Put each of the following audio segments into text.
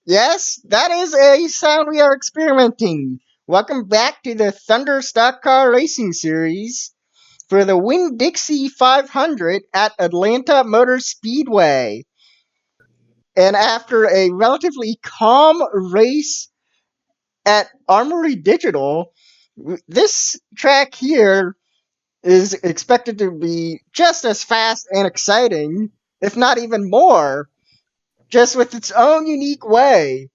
Yes, that is a sound we are experimenting. Welcome back to the Thunder Stock Car Racing Series for the Winn Dixie 500 at Atlanta Motor Speedway. And after a relatively calm race at Armory Digital, this track here is expected to be just as fast and exciting, if not even more, just with its own unique way.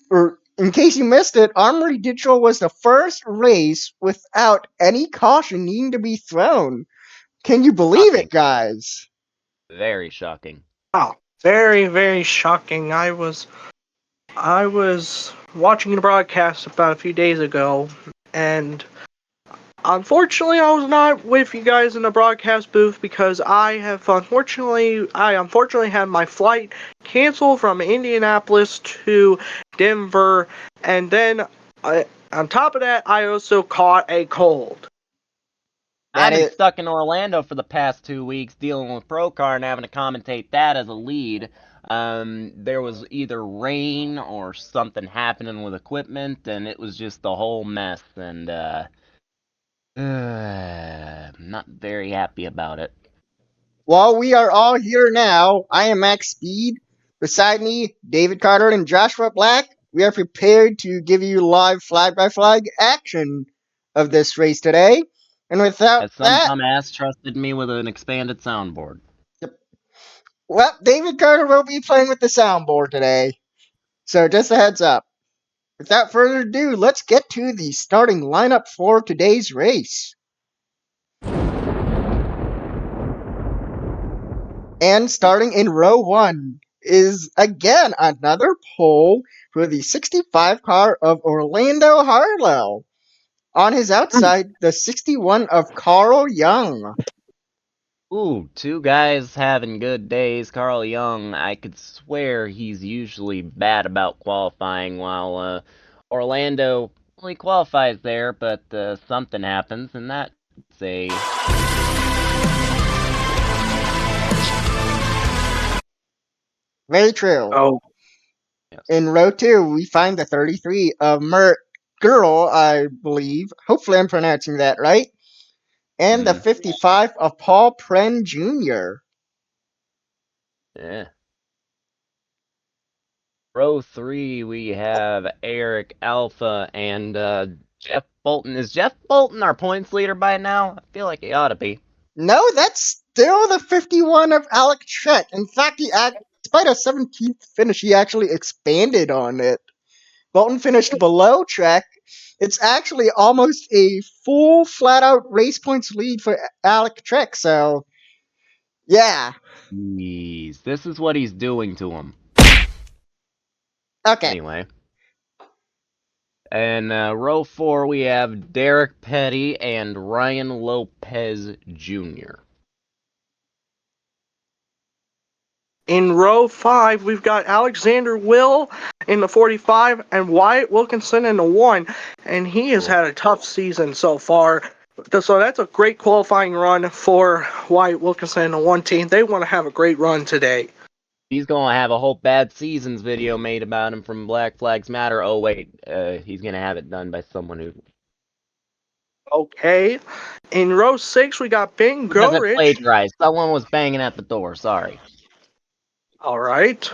Or in case you missed it, Armory Digital was the first race without any caution needing to be thrown. Can you believe Shocking. it, guys? Very shocking. Wow, very, very shocking. I was watching the broadcast about a few days ago, and unfortunately, I was not with you guys in the broadcast booth because I unfortunately had my flight canceled from Indianapolis to Denver, and then on top of that, I also caught a cold. That I've been is stuck in Orlando for the past 2 weeks dealing with Procar and having to commentate that as a lead. There was either rain or something happening with equipment, and it was just a whole mess, and not very happy about it. while we are all here now, I am Max Speed. Beside me, David Carter and Joshua Black. We are prepared to give you live flag by flag action of this race today. And without As some that, dumbass trusted me with an expanded soundboard. well, David Carter will be playing with the soundboard today. So just a heads up. Without further ado, let's get to the starting lineup for today's race. And starting in row 1 is again another pole for the 65 car of Orlando Harlow. On his outside, the 61 of Carl Young. Ooh, two guys having good days. Carl Young, I could swear he's usually bad about qualifying, while Orlando only qualifies there, but something happens, and that's a Very true. Oh, yes. In row 2, we find the 33 of Mert Girl, I believe. Hopefully, I'm pronouncing that right. And the 55 of Paul Pren Jr. Yeah. Row 3, we have Eric Alpha and Jeff Bolton. Is Jeff Bolton our points leader by now? I feel like he ought to be. No, that's still the 51 of Alec Trek. In fact, despite a 17th finish, he actually expanded on it. Bolton finished below Trek. It's actually almost a full flat-out race points lead for Alec Trek, so yeah. Jeez, this is what he's doing to him. Okay. Anyway. And row 4, we have Derek Petty and Ryan Lopez Jr. in row 5, we've got Alexander Will in the 45 and Wyatt Wilkinson in the 1. And he has had a tough season so far. So that's a great qualifying run for Wyatt Wilkinson and the 1 team. They want to have a great run today. He's gonna have a whole bad seasons video made about him from Black Flags Matter. Oh wait, he's gonna have it done by someone who Okay. In row 6, we got Ben doesn't Gorich. plagiarize. Someone was banging at the door. Sorry. All right.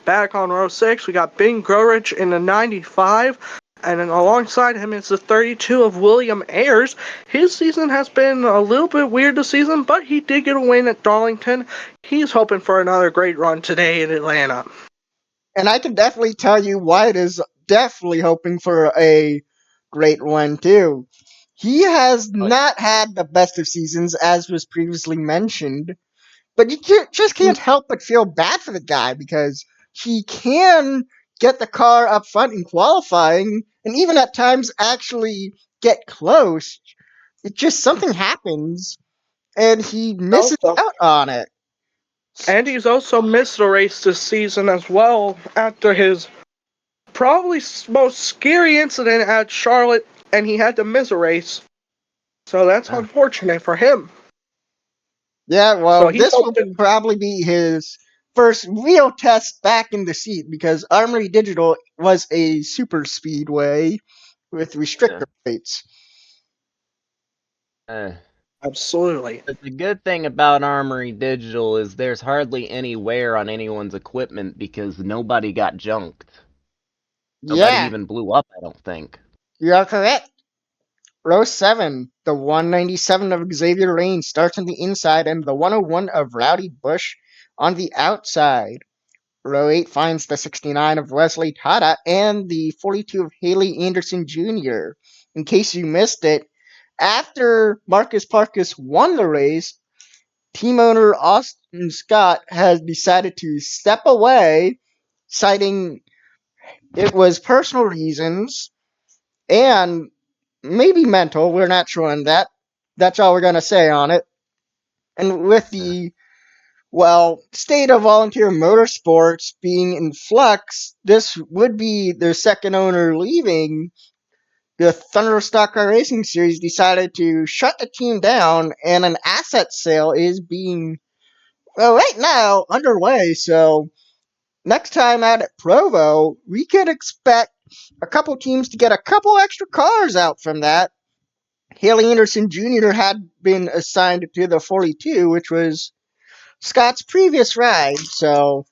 Back on row 6, we got Ben Gorich in the 95. And then alongside him is the 32 of William Ayers. His season has been a little bit weird this season, but he did get a win at Darlington. He's hoping for another great run today in Atlanta. And I can definitely tell you Wyatt is definitely hoping for a great one, too. He has not had the best of seasons, as was previously mentioned, but you just can't help but feel bad for the guy because he can get the car up front in qualifying and even at times actually get close. It just something happens and he misses out on it. And he's also missed a race this season as well after his probably most scary incident at Charlotte, and he had to miss a race. So that's unfortunate for him. Yeah, well, So he's this will hoping. probably be his first real test back in the seat because Armory Digital was a super speedway with restrictor plates. Absolutely. But the good thing about Armory Digital is there's hardly any wear on anyone's equipment because nobody got junked. Nobody Yeah, even blew up, I don't think. you are correct. Row 7, the 197 of Xavier Lane starts on the inside and the 101 of Rowdy Bush on the outside. Row 8 finds the 69 of Wesley Tata and the 42 of Haley Anderson Jr. In case you missed it, after Markus Parkus won the race, team owner Austin Scott has decided to step away, citing it was personal reasons and maybe mental. We're not sure on that. That's all we're going to say on it. And with the state of volunteer motorsports being in flux, this would be their second owner leaving. The Thunder Stock Car Racing Series decided to shut the team down, and an asset sale is being, right now, underway. So, next time out at Provo, we could expect a couple teams to get a couple extra cars out from that. Haley Anderson Jr. had been assigned to the 42, which was Scott's previous ride, so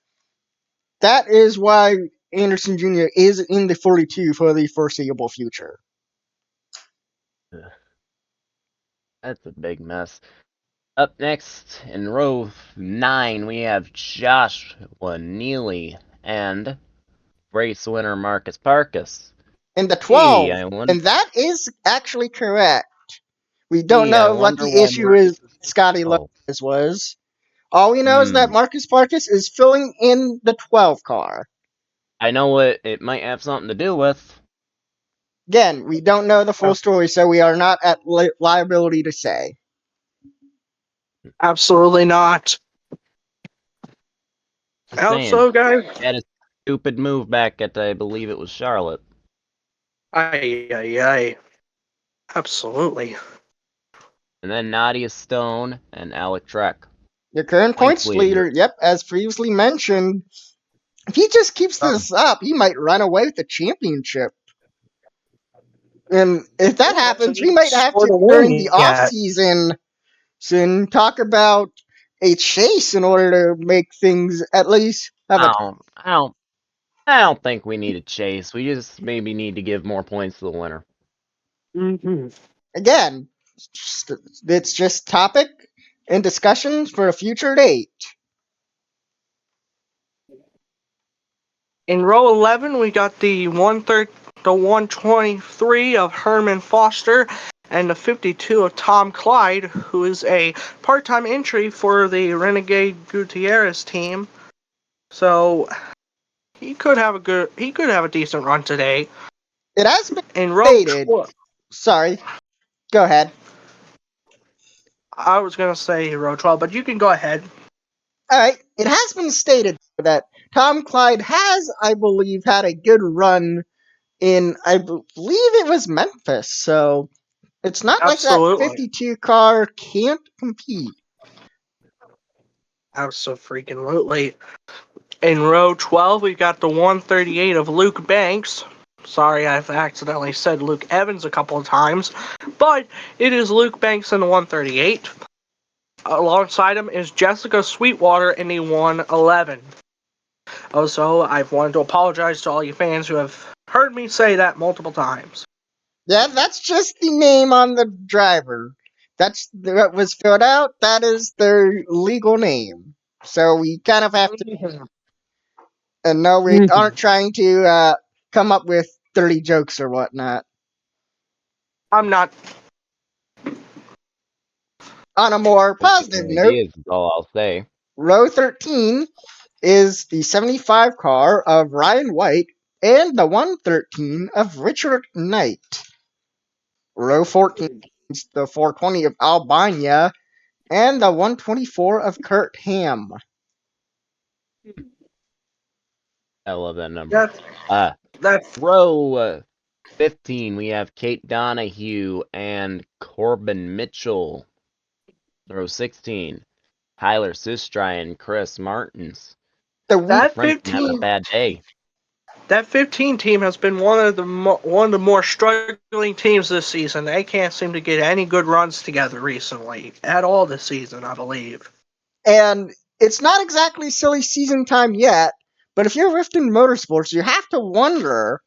that is why Anderson Jr. is in the 42 for the foreseeable future. That's a big mess. Up next, in row 9, we have Joshua Neely and race winner Markus Parkus. In the Gee, 12, I wonder, and that is actually correct. We don't I know what wonder the why issue Markus is is so Scotty slow. Lopez was. All we know is that Markus Parkus is filling in the 12 car. I know what it might have something to do with. Again, we don't know the full story, so we are not at liability to say. Absolutely not. Just saying. Also, guys, Had a stupid move back at, I believe it was Charlotte. ay. Absolutely. And then Nadia Stone and Alec Trek. The current points leader, yep, as previously mentioned, if he just keeps this up, he might run away with the championship. And if that happens, we might have to, during the off season, soon talk about a chase in order to make things at least have a. I don't think we need a chase. We just maybe need to give more points to the winner. Again, it's just topic and discussions for a future date. In row 11, we got the 123 of Herman Foster and the 52 of Tom Clyde, who is a part-time entry for the Renegade Gutierrez team. So he could have a decent run today. It has been In row stated. Sorry, go ahead. I was gonna say row 12, but you can go ahead. Alright, it has been stated that Tom Clyde has, I believe, had a good run in, I believe it was Memphis, so it's not Absolutely. like that 52 car can't compete. Absolutely. In row 12, we've got the 138 of Luke Banks. Sorry, I've accidentally said Luke Evans a couple of times, but it is Luke Banks in the 138. Alongside him is Jessica Sweetwater in the 111. Also, I've wanted to apologize to all you fans who have heard me say that multiple times. Yeah, that's just the name on the driver. That was filled out. That is their legal name. So we kind of have to. And no, we aren't trying to come up with dirty jokes or whatnot. I'm not. On a more positive note, Ideas is all I'll say. row 13 is the 75 car of Ryan White and the 113 of Richard Knight. Row 14 is the 420 of Albania and the 124 of Kurt Ham. I love that number. That's Row 15, we have Kate Donahue and Corbin Mitchell. Row 16, Tyler Sistry and Chris Martins. That Brent's having a 15, bad day. that 15 team has been one of the more struggling teams this season. They can't seem to get any good runs together recently at all this season, I believe. And it's not exactly silly season time yet, but if you're Riften Motorsports, you have to wonder,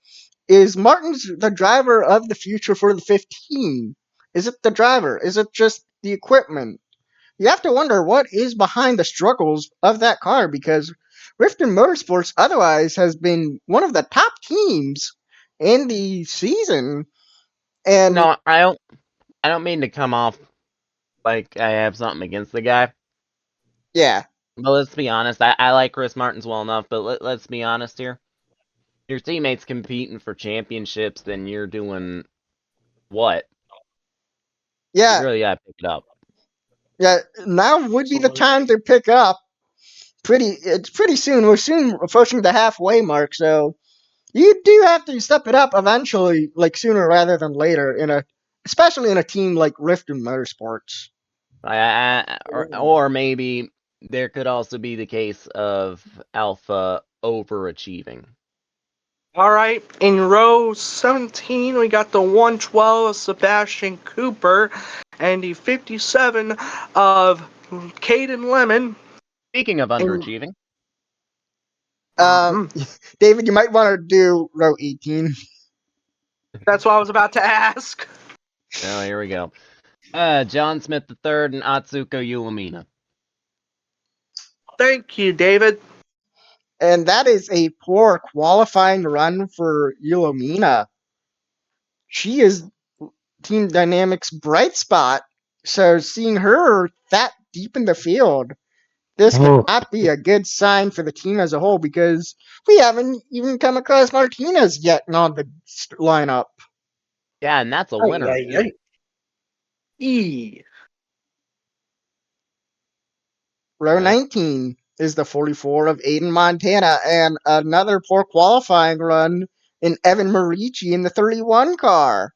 is Martin's the driver of the future for the 15? Is it the driver? Is it just the equipment? You have to wonder what is behind the struggles of that car, because Riften Motorsports otherwise has been one of the top teams in the season. And No, I don't mean to come off like I have something against the guy. yeah, But let's be honest. I like Chris Martins well enough, but let's be honest here. Your teammates competing for championships, then you're doing what? You yeah, really gotta pick it up. yeah. Now would be the Absolutely. time to pick up. It's pretty soon. We're soon approaching the halfway mark, so you do have to step it up eventually, like sooner rather than later. Especially in a team like Riften Motorsports. Or maybe there could also be the case of Alpha overachieving. All right, in row 17, we got the 112 of Sebastian Cooper and the 57 of Caden Lemon. Speaking of And, underachieving, Um, David, you might want to do row 18. that's what I was about to ask. oh, here we go. John Smith III and Atsuko Uemina. Thank you, David. And that is a poor qualifying run for Yulomina. She is Team Dynamics' bright spot. So seeing her that deep in the field, this cannot be a good sign for the team as a whole, because we haven't even come across Martinez yet on the lineup. Yeah, and that's a Ay, winner. ay, ay. E. Row 19 is the 44 of Aiden Montana, and another poor qualifying run in Evan Marici in the 31 car.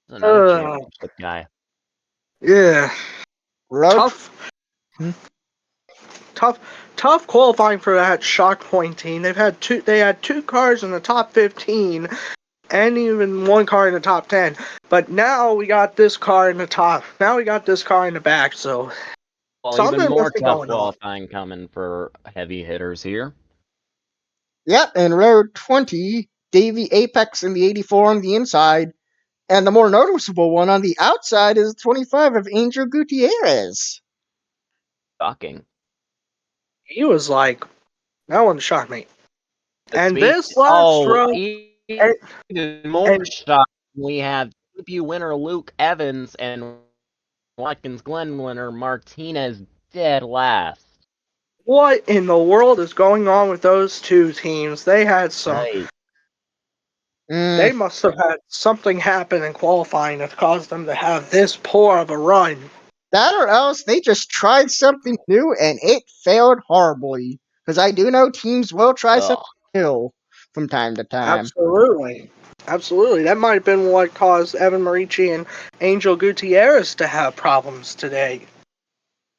Another championship guy. Yeah. Row Tough. Tough qualifying for that Shock Point team. They had two cars in the top 15 and even one car in the top 10. But now we got this car in the top. Now we got this car in the back, so Well, something even more must be tough going on. qualifying coming for heavy hitters here. Yep, and row 20, Davey Apex in the 84 on the inside. And the more noticeable one on the outside is 25 of Angel Gutierrez. Shocking. He was like, that one shocked me. And Speak. this last row, Even more and shocking, we have debut winner Luke Evans and Watkins Glen winner Martinez dead last. what in the world is going on with those two teams? They had some. Right. They must have had something happen in qualifying that caused them to have this poor of a run. That or else they just tried something new and it failed horribly. Because I do know teams will try something new from time to time. Absolutely. Absolutely. That might have been what caused Evan Marici and Angel Gutierrez to have problems today.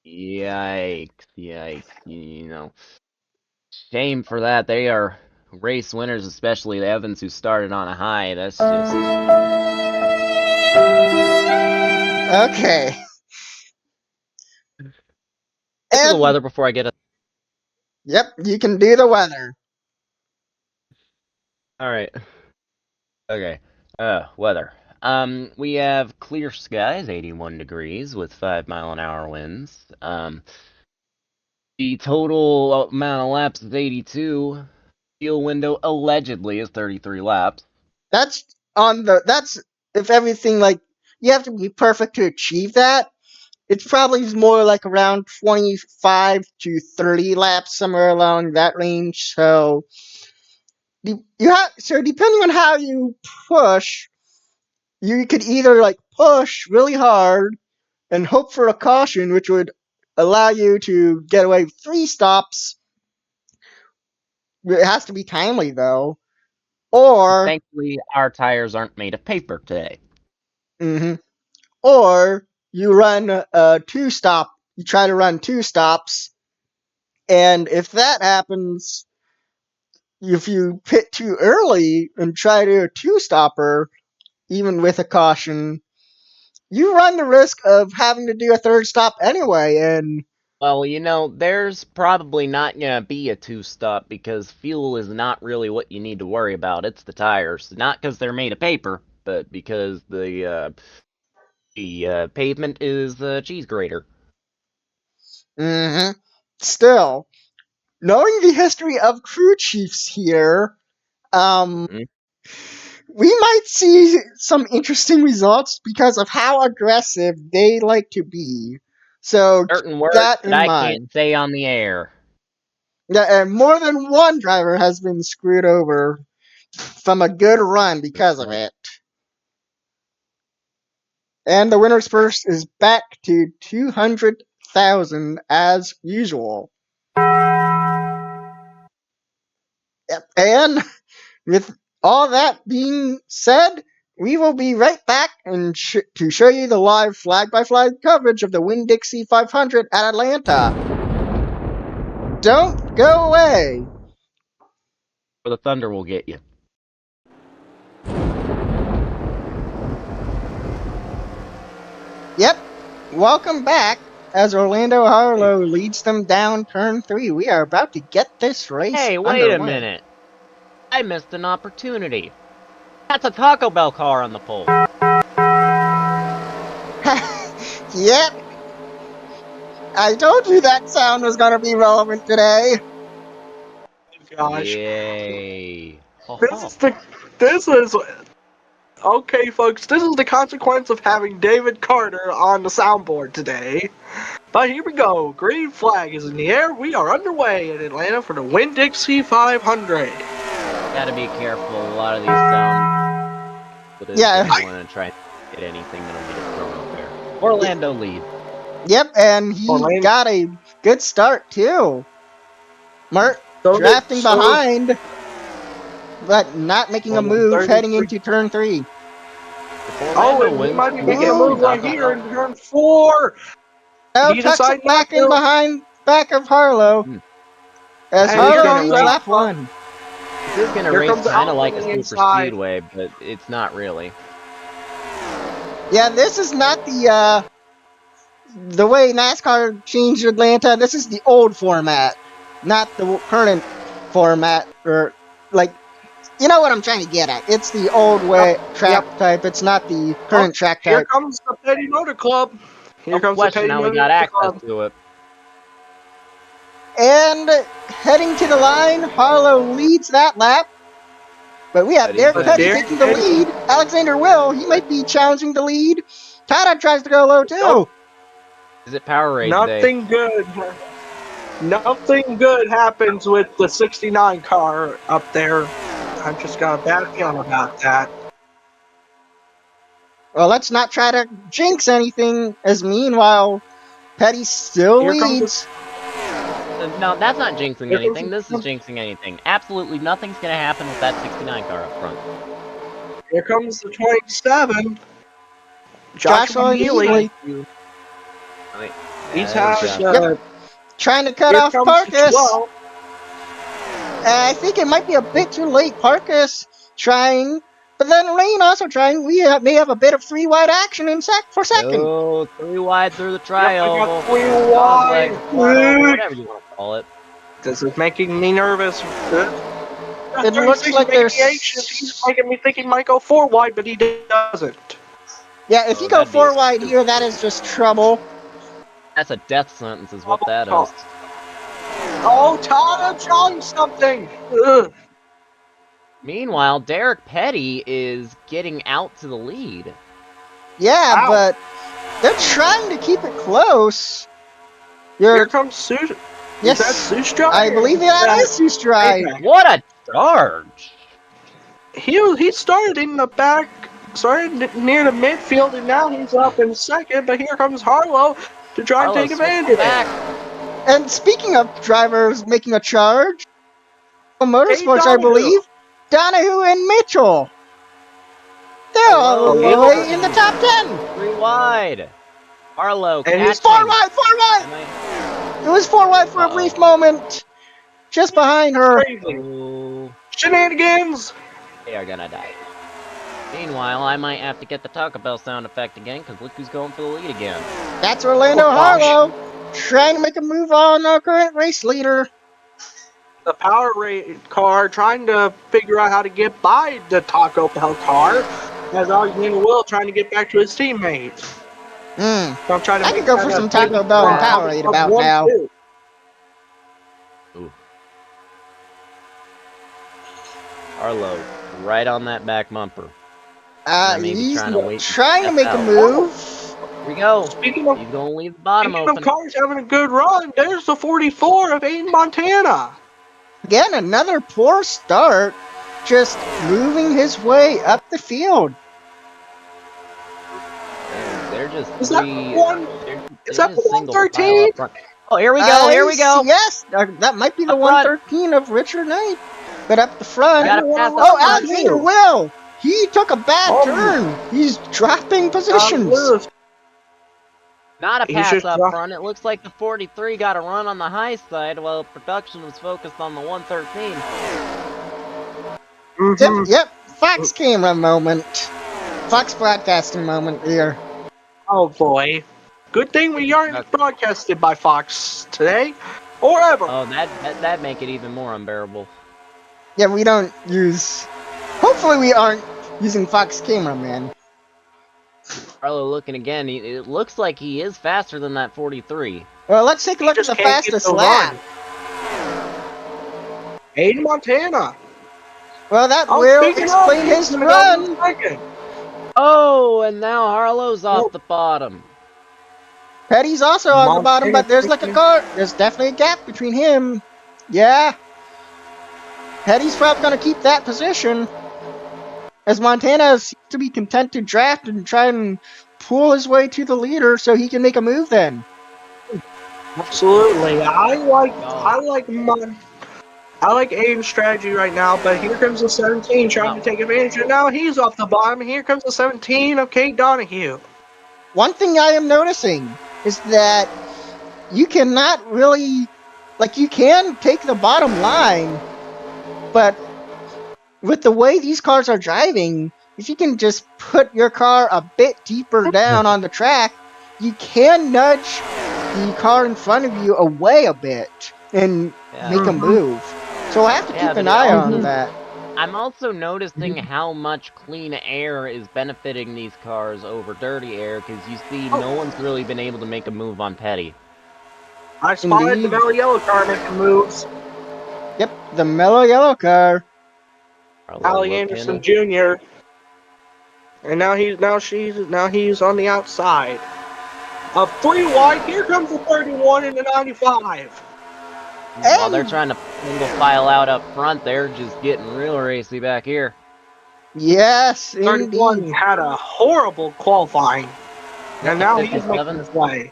Yikes. You know, shame for that. They are race winners, especially the Evans who started on a high. That's just. Okay. This is the weather before I get a. Yep, you can do the weather. Alright. Okay. Weather. We have clear skies, 81 degrees with 5-mile-an-hour winds. The total amount of laps is 82. Fuel window allegedly is 33 laps. That's if everything, like, you have to be perfect to achieve that. It's probably more like around 25 to 30 laps, somewhere along that range. So depending on how you push, you could either like push really hard and hope for a caution, which would allow you to get away with 3 stops. It has to be timely though. Or Thankfully, our tires aren't made of paper today. mhm, or you run 2 stop. You try to run 2 stops And if that happens, if you pit too early and try to do a two-stopper, even with a caution, you run the risk of having to do a third stop anyway, and Well, there's probably not gonna be a two-stop because fuel is not really what you need to worry about. It's the tires. Not because they're made of paper, but because the pavement is a cheese grater. still, knowing the history of crew chiefs here, Mhm. we might see some interesting results because of how aggressive they like to be. So keep Certain words that that in I can't mind. say on the air. Yeah, and more than one driver has been screwed over from a good run because of it. And the winner's purse is back to 200,000 as usual. Yep. And with all that being said, we will be right back to show you the live flag-by-flag coverage of the Winn Dixie 500 at Atlanta. Don't go away. Or the thunder will get you. Yep. Welcome back. As Orlando Harlow leads them down turn 3, we are about to get this race Hey, wait a underway. minute. I missed an opportunity. That's a Taco Bell car on the pole. Yep. I told you that sound was going to be relevant today. Gosh, Yay. this is okay, folks. This is the consequence of having David Carter on the soundboard today. But here we go. Green flag is in the air. We are underway in Atlanta for the Winn Dixie 500. Gotta be careful. A lot of these sound footage Yeah. gonna want to try and get anything that'll get it thrown up there. Orlando lead. Yep, and he Orlando- got a good start too. Mark So drafting so behind, but not making a move heading 33. into turn 3. If Oh, Orlando and he wins, might be we making a get Ooh. move some right Taco here Bell. in turn 4. Now He tucks decided it not back in to. behind back of Harlow as And This is here Harlow gonna comes leads race. lap Alpha. 1. This is gonna Here race comes kind of Alpha like on a the super inside. speedway, but it's not really. Yeah, this is not the way NASCAR changed Atlanta. This is the old format, not the current format, or like, you know what I'm trying to get at. It's the old way track Yep. type. It's not the Oh, current track here type. comes the Petty Motor Club. Here No comes the question Petty how we Motor got access Club. to it. And heading to the line, Harlow leads that lap. But we have But he's Derek gonna But Petty be Derek taking the Petty, lead. Alexander Will, he might be challenging the lead. Tada tries to go low nope, too. Is it Power Raid Day? nothing good. Nothing good happens with the 69 car up there. I just got a bad feeling about that. Well, let's not try to jinx anything, as meanwhile, Petty still Here comes the leads. No, that's not jinxing here comes anything. This is jinxing anything. Absolutely nothing's gonna happen with that 69 car up front. here comes the 27. Joshua Healy. Neely. Right. He's Yeah, had Yep, trying to cut here off comes the Parkus. 12. I think it might be a bit too late. Parkus trying, but then Lane also trying. May have a bit of 3 wide action for second. Oh, 3 wide through the Yep, I triangle. got 3 Dog leg, quad over, wide. whatever you want to call it. This is making me nervous. It looks 36 is like making me anxious. He's making me think he might go 4 wide, but he doesn't. Yeah, if Oh, you go that'd be a 4 wide here, that is just trouble. That's a death sentence, is what that is. Oh, Tada trying something. Ugh. Meanwhile, Derek Petty is getting out to the lead. Yeah, Ow. but they're trying to keep it close. Here comes Sush. Yes, Is that Sustra? I believe that is Sustride. Apex. What a charge! He started in the back, started near the midfield, and now he's up in second. But here comes Harlow to try and Harlow take switched advantage. back. And speaking of drivers making a charge, Motorsports, I Donahue. believe, Donahue and Mitchell. They're all the Hello. way in the top 10. 3 wide. Harlow And he's catching. 4 wide, 4 wide. It was 4 wide for a brief moment. Just behind her. Crazy. Oh, Shenanigans! they are gonna die. Meanwhile, I might have to get the Taco Bell sound effect again, because look who's going for the lead again. That's Orlando Oh, gosh. Harlow trying to make a move on our current race leader. The Power car trying to figure out how to get by the Taco Bell car. As Alexander Will trying to get back to his teammates. Hmm. So I'm trying to I make could go that for a some Taco Bell and Powerade of about now. 1-2. Ooh. Arlo, right on that back bumper. Maybe He's trying to wait. trying to Step make a out. move. Here we go. Speaking of He's gonna leave the bottom open. cars having a good run, there's the 44 of Aiden Montana. Again, another poor start. Just moving his way up the field. They're just Is that three. one? They're Is that just the single file 113? up front. Oh, here we go. Here we go. Yes, that might be the Up front. 113 of Richard Knight. But up the front. Gotta pass up Oh, front. Alexander Will. He took a bad Oh. turn. He's dropping positions. Not a He's pass just up dro- front. It looks like the 43 got a run on the high side while production was focused on the 113. Yep. Fox camera moment. Fox broadcasting moment here. Oh boy. Good thing we aren't broadcasted by Fox today or ever. Oh, that make it even more unbearable. Yeah, we don't use. Hopefully, we aren't using Fox camera, man. Arlo looking again. It looks like he is faster than that 43. Well, let's take a He look at just the can't get fastest the lap. run. Aiden Montana. Well, that Oh, will speaking of, explain he's his gonna go run. in second. Oh, and now Harlow's off the bottom. Petty's also on the bottom, but there's like a car. There's definitely a gap between him. Yeah. Petty's probably going to keep that position. As Montana seems to be content to draft and try and pull his way to the leader so he can make a move then. Absolutely. I like Aiden's strategy right now, but here comes the 17 trying to take advantage, and now he's off the bottom. Here comes the 17 of Kate Donahue. One thing I am noticing is that you cannot really, you can take the bottom line, but with the way these cars are driving, if you can just put your car a bit deeper down on the track, you can nudge the car in front of you away a bit and make a move. So I have to keep an eye on that. I'm also noticing how much clean air is benefiting these cars over dirty air, because you see no one's really been able to make a move on Petty. I spotted the mellow yellow car making moves. Yep, the mellow yellow car. Allie Anderson Jr. And now he's on the outside. A 3 wide. Here comes the 31 and the 95. While they're trying to single file out up front, they're just getting real racy back here. Yes, 31 indeed. had a horrible qualifying. And now he's making his way.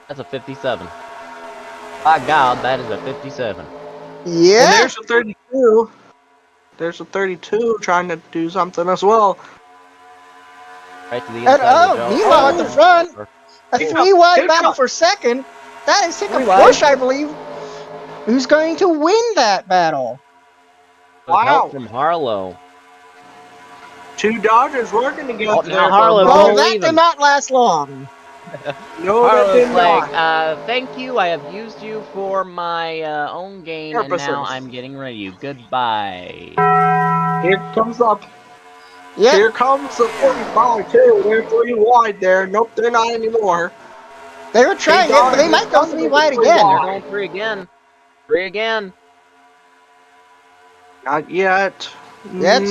That's a 57. By God, that is a 57. Yeah. And there's a 32. There's a 32 trying to do something as well. Right to the inside of the meanwhile at the front, a 3-wide battle for second. That is Hiccup Bush, I believe, who's going to win that battle. With help from Harlow. 2 Dodgers working together. Now Harlow, well, that did not last long. No, Harlow's that did like, not. thank you, I have used you for my own gain, and now I'm getting rid of you. Goodbye. Here comes up. Yep. Here comes the 45 too. They're 3 wide there. Nope, they're not anymore. They were trying it, but they might go 3 wide again. They're going 3 again. 3 again. Not yet. Yes.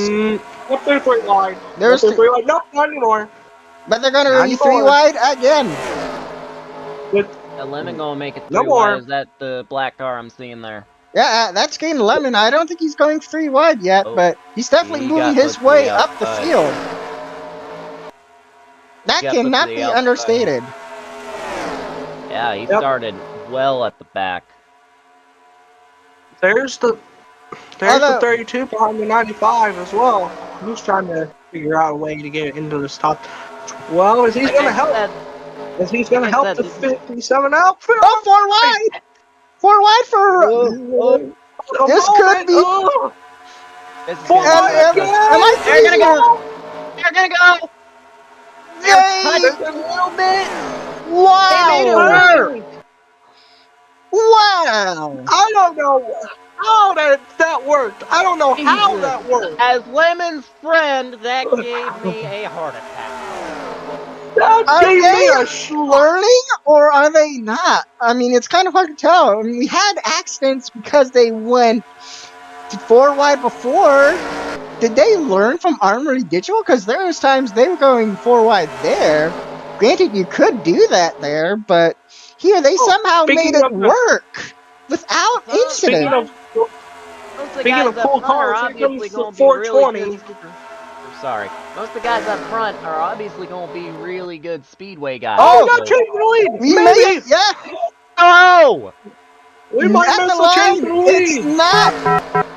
Nope, they're 3 wide. There's 3 wide. Nope, not anymore. But they're going to be 3 wide again. A Lemon gonna make it 3 No more. wide. Is that the black car I'm seeing there? Yeah, that's Gain Lemon. I don't think he's going 3 wide yet, but he's definitely moving his way up the field. That cannot be understated. Yeah, he started well at the back. There's the 32 behind the 95 as well. He's trying to figure out a way to get into this top 12. Is he going to help? As he's going to Like I help said, the this is 57 outfit. Oh, 4 wide! 4 wide for... A This moment. could be... this is Four gonna be wide tough. again. Am I They're gonna freezing go. or... They're gonna go. They're touched a little bit. They made it Wow! work. Wow! I don't know how that worked. I don't know how Jesus. that worked. As Lemon's friend, that gave me a heart attack. That Are gave me they a shock. learning or are they not? I mean, it's kind of hard to tell. I mean, we had accidents because they went to 4 wide before. Did they learn from Armory Digital? Because there was times they were going 4 wide there. Granted, you could do that there, but here they somehow made Speaking it of work without speaking incident. of Most of the speaking guys of up cool front are cars, here obviously comes the going to be really good 420. Sorry. Most of the guys up front are obviously going to be really good speedway guys. Oh, we Oh, got changed the lead. we may Maybe have, yeah, Oh! we might at the miss the change line. of the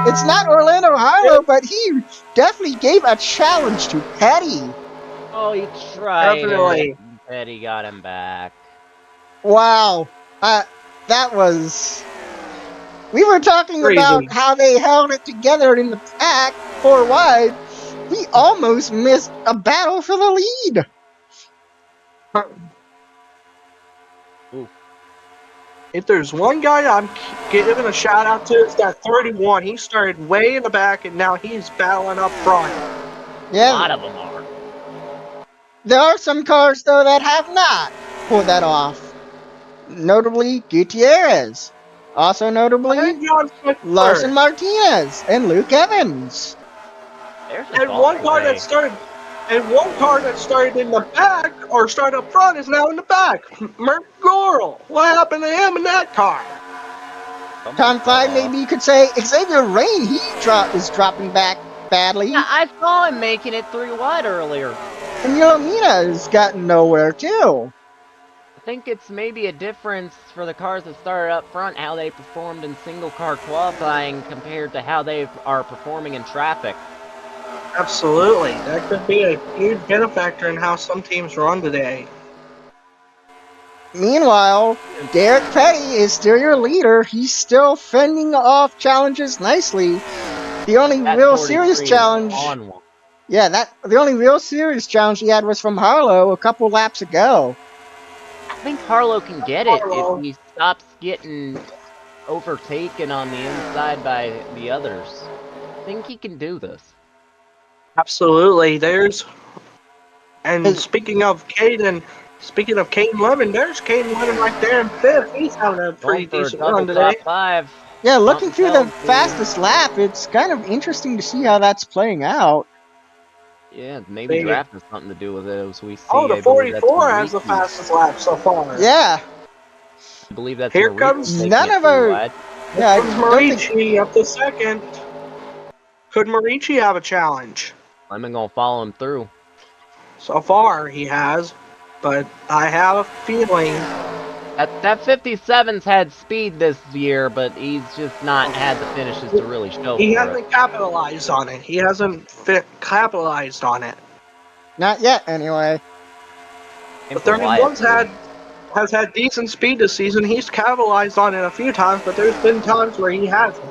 lead. It's not Orlando Harlow, but he definitely gave a challenge to Petty. Oh, he tried Definitely. it. Petty got him back. Wow. That was... We were talking about Crazy. how they held it together in the pack, 4 wide. We almost missed a battle for the lead. Ooh. If there's one guy I'm giving a shout out to, it's that 31. He started way in the back and now he's battling up front. A Yeah, lot of them are. there are some cars, though, that have not pulled that off. Notably, Gutierrez. Also notably, And John Smith Larson third. Martinez and Luke Evans. There's a And one car way. that started in the back or started up front is now in the back. Merc Goral. What happened to him in that car? Tom 5, maybe you could say Xavier Rain, he is dropping back badly. Yeah, I saw him making it 3 wide earlier. And Yelomina has gotten nowhere, too. I think it's maybe a difference for the cars that started up front, how they performed in single car qualifying compared to how they are performing in traffic. Absolutely. That could be a huge benefactor in how some teams run today. Meanwhile, Derek Petty is still your leader. He's still fending off challenges nicely. The only That real 43 serious is challenge... on one. Yeah, the only real serious challenge he had was from Harlow a couple laps ago. I think Harlow can get it Harlow. if he stops getting overtaken on the inside by the others. I think he can do this. Absolutely. And speaking of Caden Lemon, there's Caden Lemon right there in fifth. He's having a pretty Going for a decent double run today. top 5. Yeah, looking Something through the tells me- fastest lap, it's kind of interesting to see how that's playing out. Yeah, maybe Big. draft has something to do with it, as we see. Oh, the I believe that's 44 has the Marici's. fastest lap so far. Yeah, I believe that's Here Marici's comes- making none it of 3 our- wide. yeah, I Comes don't think... Marici up to second. Could Marici have a challenge? Lemon gonna follow him through. So far, he has. But I have a feeling That 57's had speed this year, but he's just not had the finishes to really show he for it. hasn't capitalized on it. He hasn't capitalized on it. Not yet, anyway. And The for Wyatt, 31's has had decent speed this season. He's capitalized on it a few times, but there's been times where he hasn't.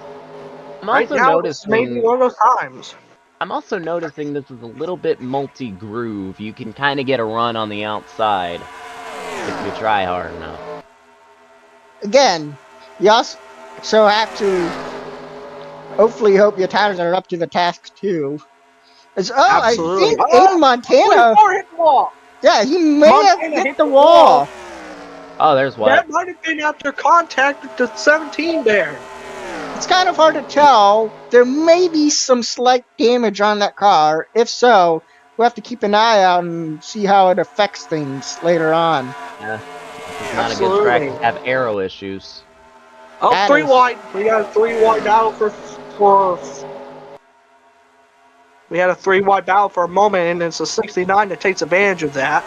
I'm Right also now, this may be noticing. one of those times. I'm also noticing this is a little bit multi-groove. You can kind of get a run on the outside if you try hard enough. Again, you also have to hopefully hope your tires are up to the task, too. Absolutely. I think Aiden Montana... 44 hit the wall. Yeah, he may Montana have hit hit the the wall. Oh, there's what? That might have been after contact with the 17 there. It's kind of hard to tell. There may be some slight damage on that car. If so, we'll have to keep an eye out and see how it affects things later on. Yeah. It's not a good track to have arrow issues. Oh, That 3 is- wide. We got a 3 wide battle for. We had a 3 wide battle for a moment, and it's a 69 that takes advantage of that.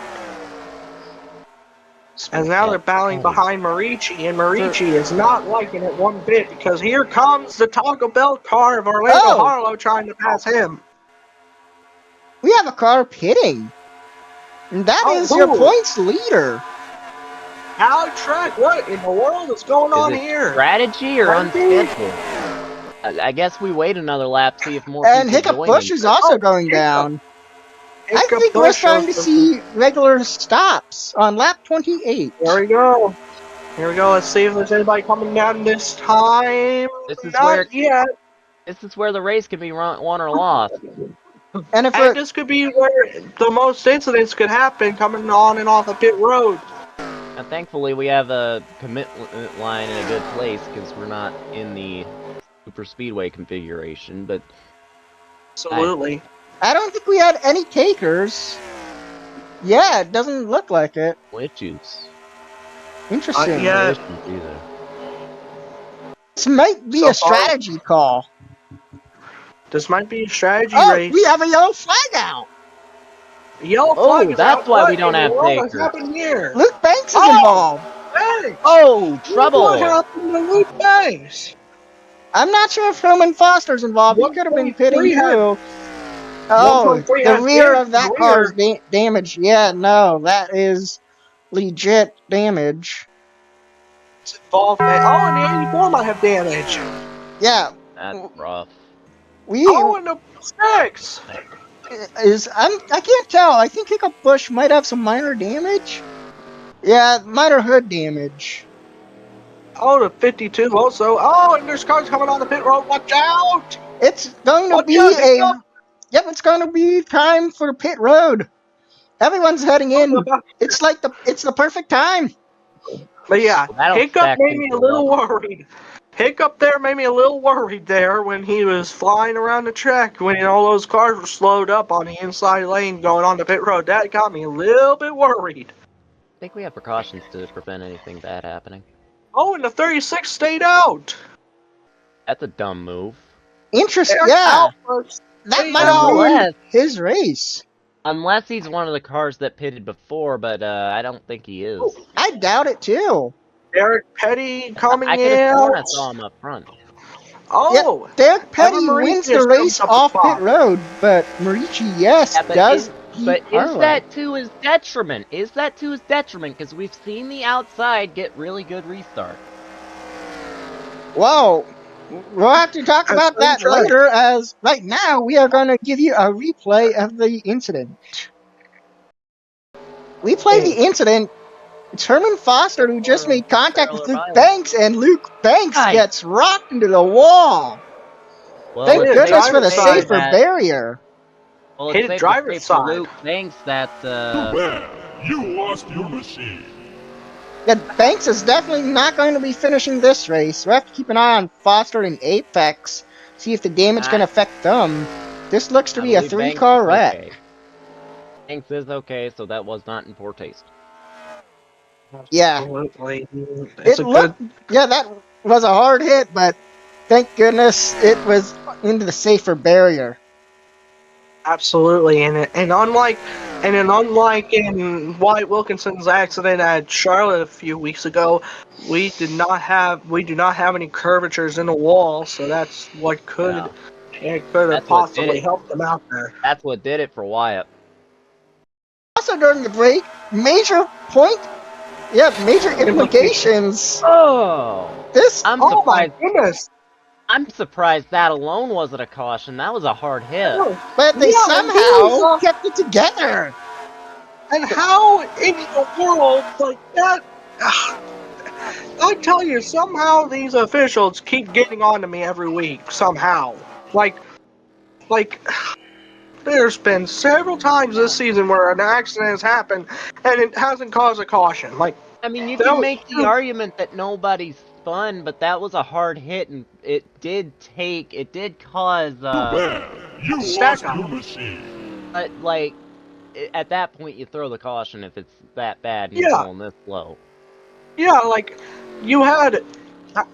And now they're battling behind Marici, and Marici is not liking it one bit because here comes the Taco Bell car of Orlando Oh. Harlow trying to pass him. We have a car pitting. And that Oh, is your ooh. points leader. Out track, what in the world is going on Is it here? strategy or Ranking? unscheduled? I guess we wait another lap, see if more And people Hiccup join Bush in. is also Oh, going down. I Hiccup think we're Bush starting to shows see regular stops on lap 28. Here we go. Here we go. Let's see if there's anybody coming down this time. This is where Not yet. the race can be won or lost. And if And this could be where the most incidents could happen coming on and off of pit road. And thankfully, we have a commitment line in a good place because we're not in the super speedway configuration. But Absolutely. I don't think we had any takers. Yeah, it doesn't look like it. glitches. Interesting. Yeah. Glitches either. This might be So a strategy call. This might be a strategy Oh, race. we have a yellow flag out. Yellow Oh, flag is that's out. why What we don't in have the world has takers. happened here? Luke Banks is Oh! involved. Hey! Oh, trouble! What happened to Luke Banks? I'm not sure if Herman Foster's involved. He could have been pitting 1.3 had- too. Oh, 1.3 the has rear damage of that to the car rear. is damaged. Yeah, no, that is legit damage. It's involved. Oh, and the 84 might have damage. Yeah, That's rough. Oh, and the 6. I can't tell. I think Hiccup Bush might have some minor damage. Yeah, minor hood damage. Oh, the 52 also. Oh, and there's cars coming on the pit road. Watch out! It's going to Watch be out, Hiccup! Yep, it's going to be time for pit road. Everyone's heading in. It's the perfect time. But yeah, That'll Hiccup stack made me a people little up. worried. Hiccup there made me a little worried there when he was flying around the track when all those cars were slowed up on the inside lane going on the pit road. That got me a little bit worried. I think we have precautions to prevent anything bad happening. Oh, and the 36 stayed out. That's a dumb move. Interesting. Eric Yeah, Alvarez that stayed might have out. ruined his race. Unless he's one of the cars that pitted before, but I don't think he is. I doubt it too. Derek Petty coming I could in. have sworn I saw him up front. Oh, Yep, Derek Petty Evan Marici wins the has race jumped up off the pit top. road, but Marici, yes, Yeah, but does. is that to his detriment? Is that to his detriment? Because we've seen the outside get really good restart. Whoa, we'll have to talk about that later, as right now we are going to give you a replay of the incident. We play the incident. It's Herman Foster who just made contact with Luke Banks, and Luke Banks gets rocked into the wall. Well, Thank goodness for the safer barrier. Well, it's safe to say for Luke Banks that you lost your machine. Yeah, Banks is definitely not going to be finishing this race. We'll have to keep an eye on Foster and Apex, see if the damage can affect them. This looks to be a 3-car wreck. Okay. Banks is okay, so that was not in poor taste. Yeah. Absolutely. Yeah, that was a hard hit, but thank goodness it was into the safer barrier. Absolutely, and unlike in Wyatt Wilkinson's accident at Charlotte a few weeks ago, we do not have any curvatures in the wall, so that's what could have possibly helped them out there. That's what did it for Wyatt. Also during the break, major implications. Oh, I'm surprised. My goodness. I'm surprised that alone wasn't a caution. That was a hard hit. But they somehow kept it together. And how in the world, like that? I tell you, somehow these officials keep getting on to me every week. Somehow, like, there's been several times this season where an accident has happened and it hasn't caused a caution. Like, I mean, you can make the argument that nobody's spun, but that was a hard hit, and it did cause you lost your machine. But like, at that point, you throw the caution if it's that bad and you're going this low. Yeah, like you had,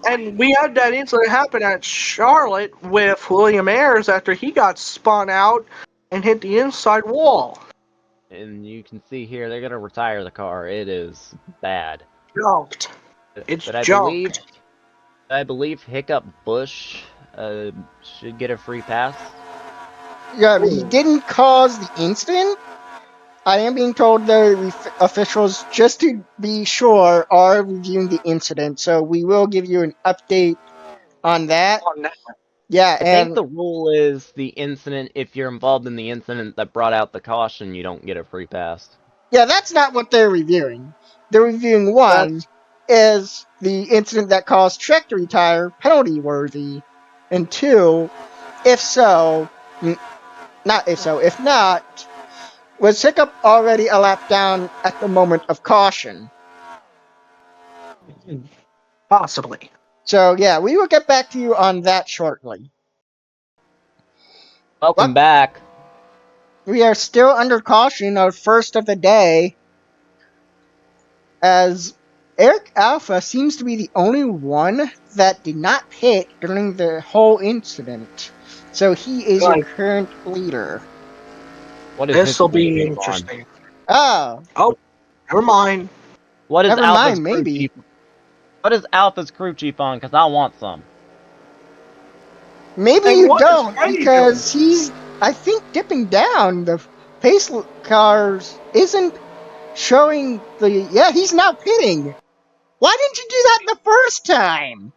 and we had that incident happen at Charlotte with William Ayers after he got spun out and hit the inside wall. And you can see here, they're going to retire the car. It is bad. Junked. It's junked. I believe Hiccup Bush should get a free pass. Yeah, he didn't cause the incident. I am being told the officials, just to be sure, are reviewing the incident, so we will give you an update on that. On that. Yeah, I think and the rule is the incident, if you're involved in the incident that brought out the caution, you don't get a free pass. yeah, that's not what they're reviewing. They're reviewing one is the incident that caused Trek to retire penalty worthy, and two, if so, not if so, if not, was Hiccup already a lap down at the moment of caution? Possibly. So yeah, we will get back to you on that shortly. Welcome But back. we are still under caution, our first of the day, as Eric Alpha seems to be the only one that did not pit during the whole incident. So he is your Right. current leader. What is This will his crew be chief on? interesting. Oh, Oh, never mind. What is never Alpha's mind, crew maybe. chief? What is Alpha's crew chief on? Because I want some. Maybe And you what is don't, Freddy because he's, I think, dipping down. The pace cars isn't showing the. Yeah, he's now pitting. Why didn't you do that the first time?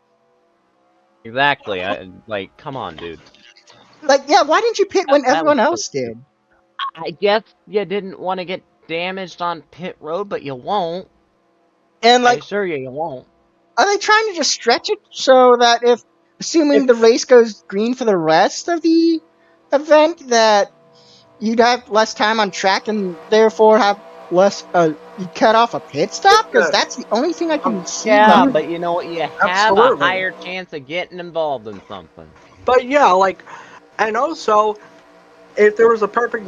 Exactly. Like, come on, dude. Like, yeah, why didn't you pit when That was everyone so else stupid. did? I guess you didn't want to get damaged on pit road, but you won't. And, I like, assure you won't. are they trying to just stretch it so that assuming the race goes green for the rest of the event, that you'd have less time on track and therefore have less, you cut off a pit stop? Because that's the only thing I can see Yeah, them. but you know what? You have a Absolutely. higher chance of getting involved in something. But yeah, like, and also, if there was a perfect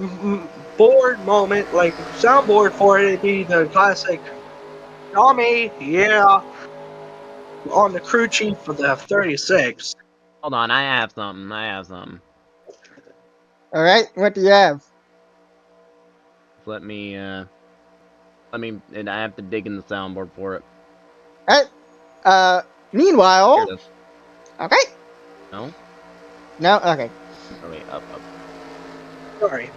board moment, like soundboard for it, it'd be the classic Tommy, yeah, on the crew chief for the 36. Hold on, I have something. Alright, what do you have? Let me, and I have to dig in the soundboard for it. Alright, meanwhile. Here it is. Okay. No? No? Okay. Oh, wait, up. Sorry.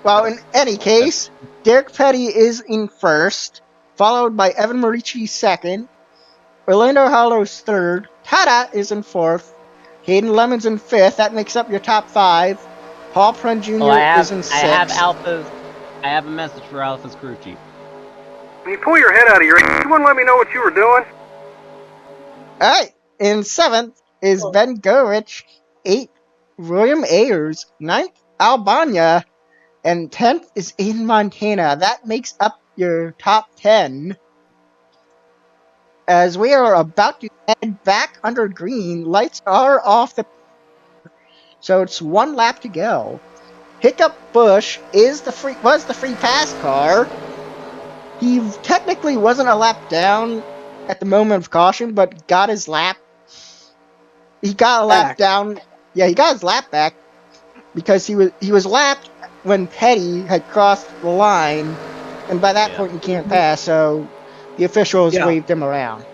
Well, in any case, Derek Petty is in first, followed by Evan Marici second, Orlando Hollows third, Tada is in fourth, Hayden Lemon's in fifth, that makes up your top five, Paul Prun Jr. Oh, is in I have sixth. I have a message for Alpha's crew chief. Can you pull your head out of your ass? You wouldn't let me know what you were doing? Alright, in seventh is Ben Gurich, eighth, William Ayers, ninth, Albania, and 10th is in Montana. That makes up your top 10. As we are about to head back under green, lights are off so it's one lap to go. Hiccup Bush was the free pass car. He technically wasn't a lap down at the moment of caution, but got his lap. He got a lap down. Yeah, he got his lap back because he was lapped when Petty had crossed the line, and by that point you can't pass. So the officials waved him around.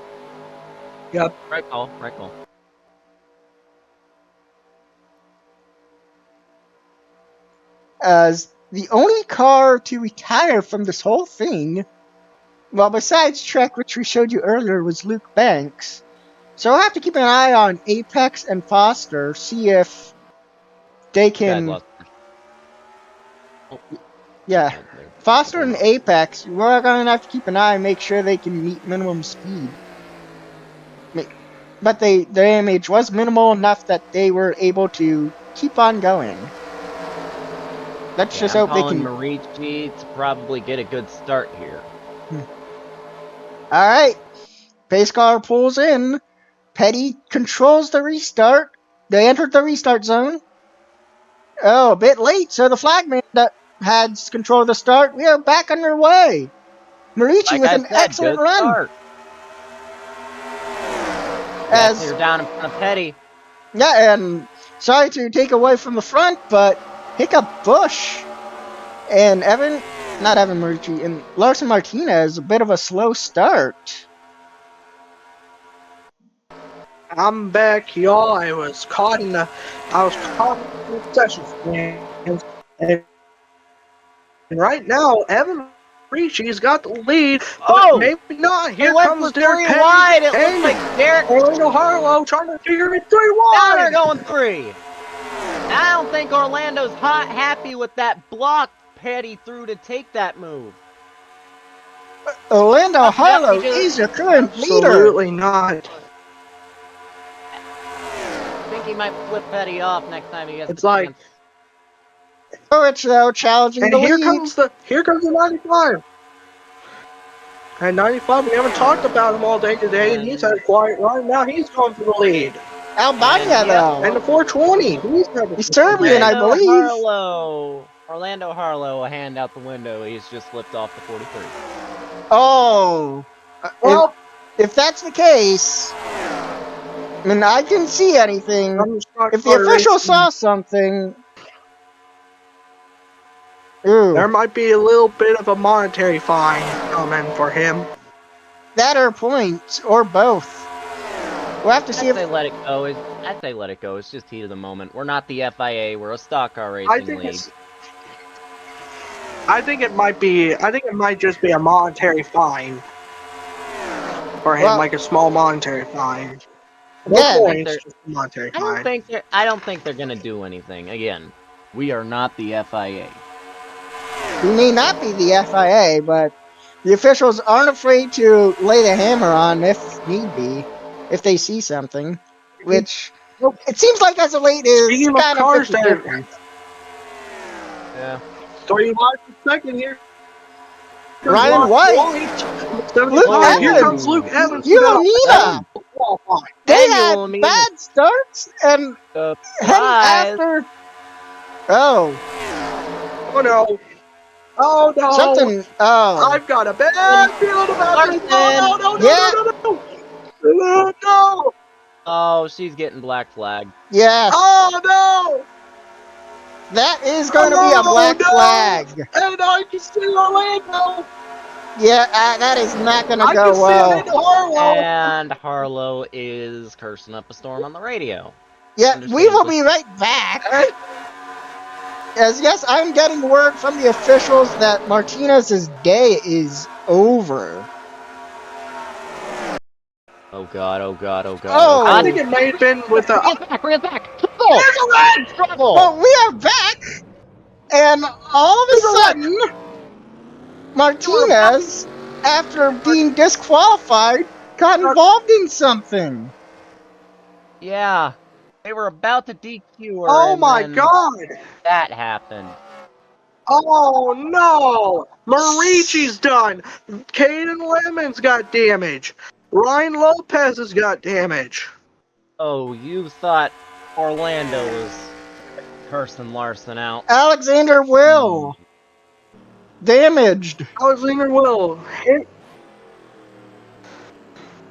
Yep. Right call. As the only car to retire from this whole thing, well, besides Trek, which we showed you earlier, was Luke Banks. So I'll have to keep an eye on Apex and Foster, see if they can. Yeah, Foster and Apex, we're going to have to keep an eye and make sure they can meet minimum speed. But their damage was minimal enough that they were able to keep on going. Let's just hope they can. Marici to probably get a good start here. Alright, pace car pulls in. Petty controls the restart. They entered the restart zone. Oh, a bit late, so the flagman that had control of the start. We are back underway. Marici with an excellent run. Start. As you're down in front of Petty. Yeah, and sorry to take away from the front, but Hiccup Bush and not Evan Marici, and Larson Martinez, a bit of a slow start. I'm back, y'all. I was caught in the session. And right now, Evan Ricci's got the lead, but maybe not. Here went comes for Derek 3 Petty wide. It looks and like Derek Orlando Harlow trying to figure it 3 now they're wide. going 3. I don't think Orlando's happy with that block Petty threw to take that move. Orlando Yep, Harlow he just- is your current leader. Absolutely not. I think he might flip Petty off next time he gets It's the like, chance. Norwich, though, challenging and the here lead. comes the 95. And 95, we haven't talked about him all day today, and he's had a quiet run. Now he's going for the lead. Albania, though. And the 420, He's Serbian, I believe. Orlando Harlow, a hand out the window. He's just flipped off the 43. Oh. Well, if that's the case, I mean, I didn't see anything. If the official saw something, there might be a little bit of a monetary fine coming for him. That or points, or both. We'll have to see I'd say let it go. I'd say let it go. It's just heat of the moment. We're not the FIA. We're a stock car racing league. I think it might just be a monetary fine for him, like a small monetary fine. No points, just a monetary fine. I don't think they're gonna do anything. Again, we are not the FIA. We may not be the FIA, but the officials aren't afraid to lay the hammer on if need be, if they see something. Which, it seems like as of late is kind of 50-50. Yeah. 3 wide per second here. Ryan White. Here comes Luke Evans. Nina. They had bad starts and heading after. Oh. Oh no. Oh no. Something. Oh. I've got a bad feeling about this. Oh no, no. Oh, she's getting black flag. Yes. Oh no. That is going to be a black flag. And I can see Orlando. Yeah, that is not going to go well. And Harlow is cursing up a storm on the radio. Yeah, we will be right back. As yes, I'm getting word from the officials that Martinez's day is over. Oh god, oh god, oh god. Oh, I think it may have been with the. Bring it back. There's a red trouble. Well, we are back, and all of a sudden, Martinez, after being disqualified, got involved in something. Yeah, they were about to DQ her. Oh my god! That happened. Oh no! Marici's done. Caden Lemon's got damage. Ryan Lopez has got damage. Oh, you thought Orlando was cursing Larson out. Alexander Will. Damaged. Alexander Will.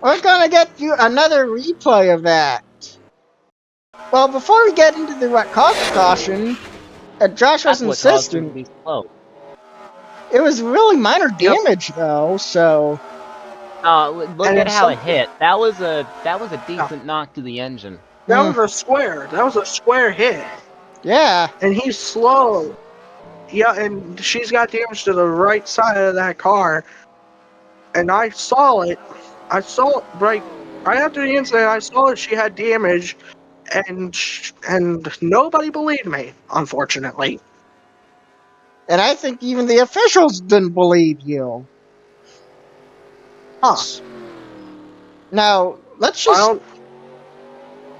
We're gonna get you another replay of that. Well, before we get into the what caused caution, Josh was insistent. It was really minor damage though, so. Look at how it hit. That was a decent knock to the engine. That was a square. That was a square hit. Yeah. And he's slow. Yeah, and she's got damage to the right side of that car. And I saw it. I saw it right after the incident. I saw that she had damage, and nobody believed me, unfortunately. And I think even the officials didn't believe you. Huh. Now, let's just.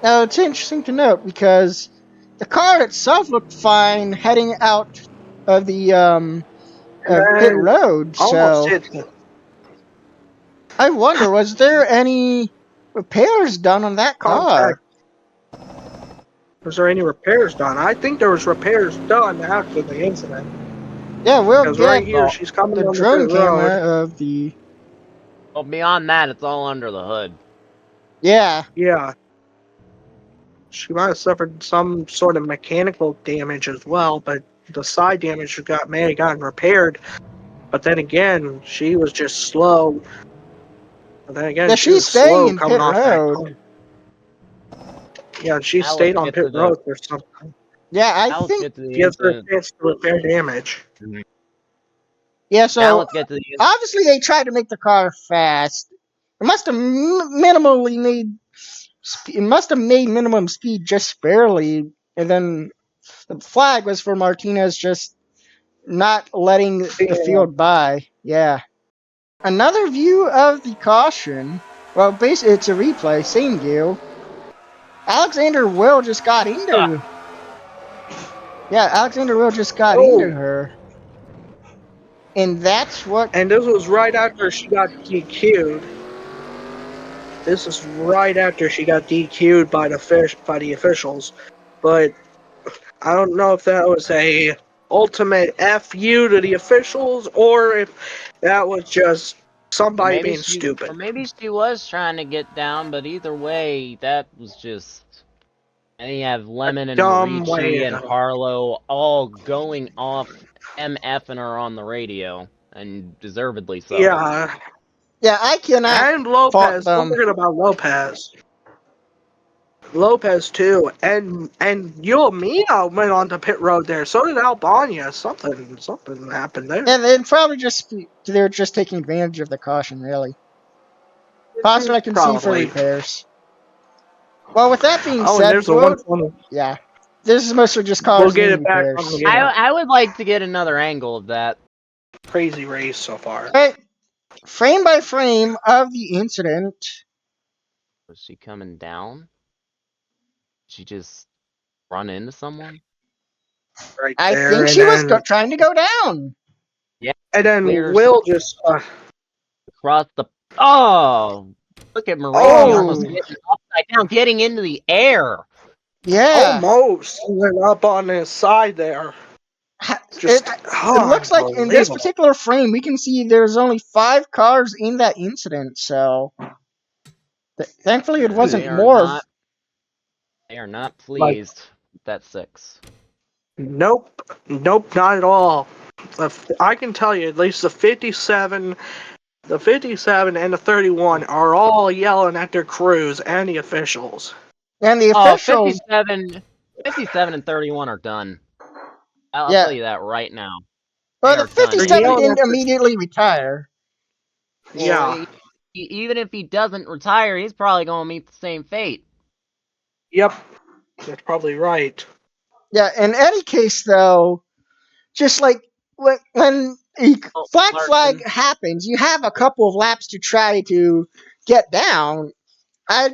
Now, it's interesting to note because the car itself looked fine heading out of the pit road. So, I wonder, was there any repairs done on that car? Was there any repairs done? I think there was repairs done after the incident. Yeah, we'll get right here, she's coming the on drone the camera road. of the. Well, beyond that, it's all under the hood. Yeah. Yeah. She might have suffered some sort of mechanical damage as well, but the side damage may have gotten repaired. But then again, she was just slow. But then again, she was slow coming off that car. Yeah, she stayed on pit road or something. Yeah, I think gives her a chance to repair damage. Yeah, Now so let's get to the obviously they tried to make the car fast. It must have minimally made. It must have made minimum speed just barely, and then the flag was for Martinez just not letting the Yeah. field by. Yeah. Another view of the caution. Well, basically it's a replay. Same view. Alexander Will just got into. Yeah, Alexander Will just got into Oh, her, and that's what. and this was right after she got DQ'd. This is right after she got DQ'd by the officials. But I don't know if that was a ultimate FU to the officials or if that was just somebody being stupid. or maybe she was trying to get down, but either way, that was just. And you have Lemon and Dumb way Marici and to. Harlow all going off MFing her on the radio, and deservedly so. Yeah, Yeah, I cannot and fault Lopez. Don't them. forget about Lopez. Lopez too, and Yulmina went on the pit road there. So did Albania. Something happened there. And then probably just they're just taking advantage of the caution, really. Possibly I can see for Probably. repairs. Well, with that being Oh, and said, there's the one. yeah, this is mostly just We'll cars get needing it back on repairs. the I would like to get another angle of that. crazy race so far. Alright, frame by frame of the incident. Was she coming down? Did she just run into someone? Right I there, think and she was then trying to go down. Yeah. and then Clear Will just across the. Oh! Look at Marici almost Oh, getting upside down, getting into the air. yeah. almost went up on his side there. Just It looks like in this unbelievable. particular frame, we can see there's only 5 cars in that incident, so thankfully it wasn't They are more. not. They are not Like, pleased with that 6. nope, not at all. I can tell you, at least the 57 and the 31 are all yelling at their crews and the officials. And the Oh, officials, 57 and 31 are done. I'll yeah. tell you that right now. Well, They the are done. They're 57 yelling at didn't the immediately retire. Well, yeah, even if he doesn't retire, he's probably going to meet the same fate. yep, that's probably right. Yeah, in any case, though, just like when a Oh, flag Larson. happens, you have a couple of laps to try to get down. I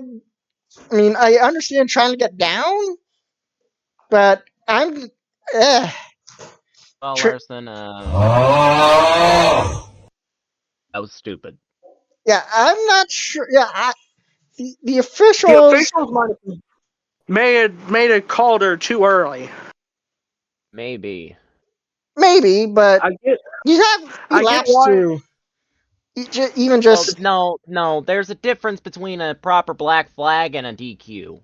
mean, I understand trying to get down, but I'm. Eh, Well, tr- Larson, that was stupid. yeah, I'm not sure. Yeah, the The officials. officials might have made a call there too early. Maybe. Maybe, but I get you have 3 I get laps why. to even Well, just. no. There's a difference between a proper black flag and a DQ.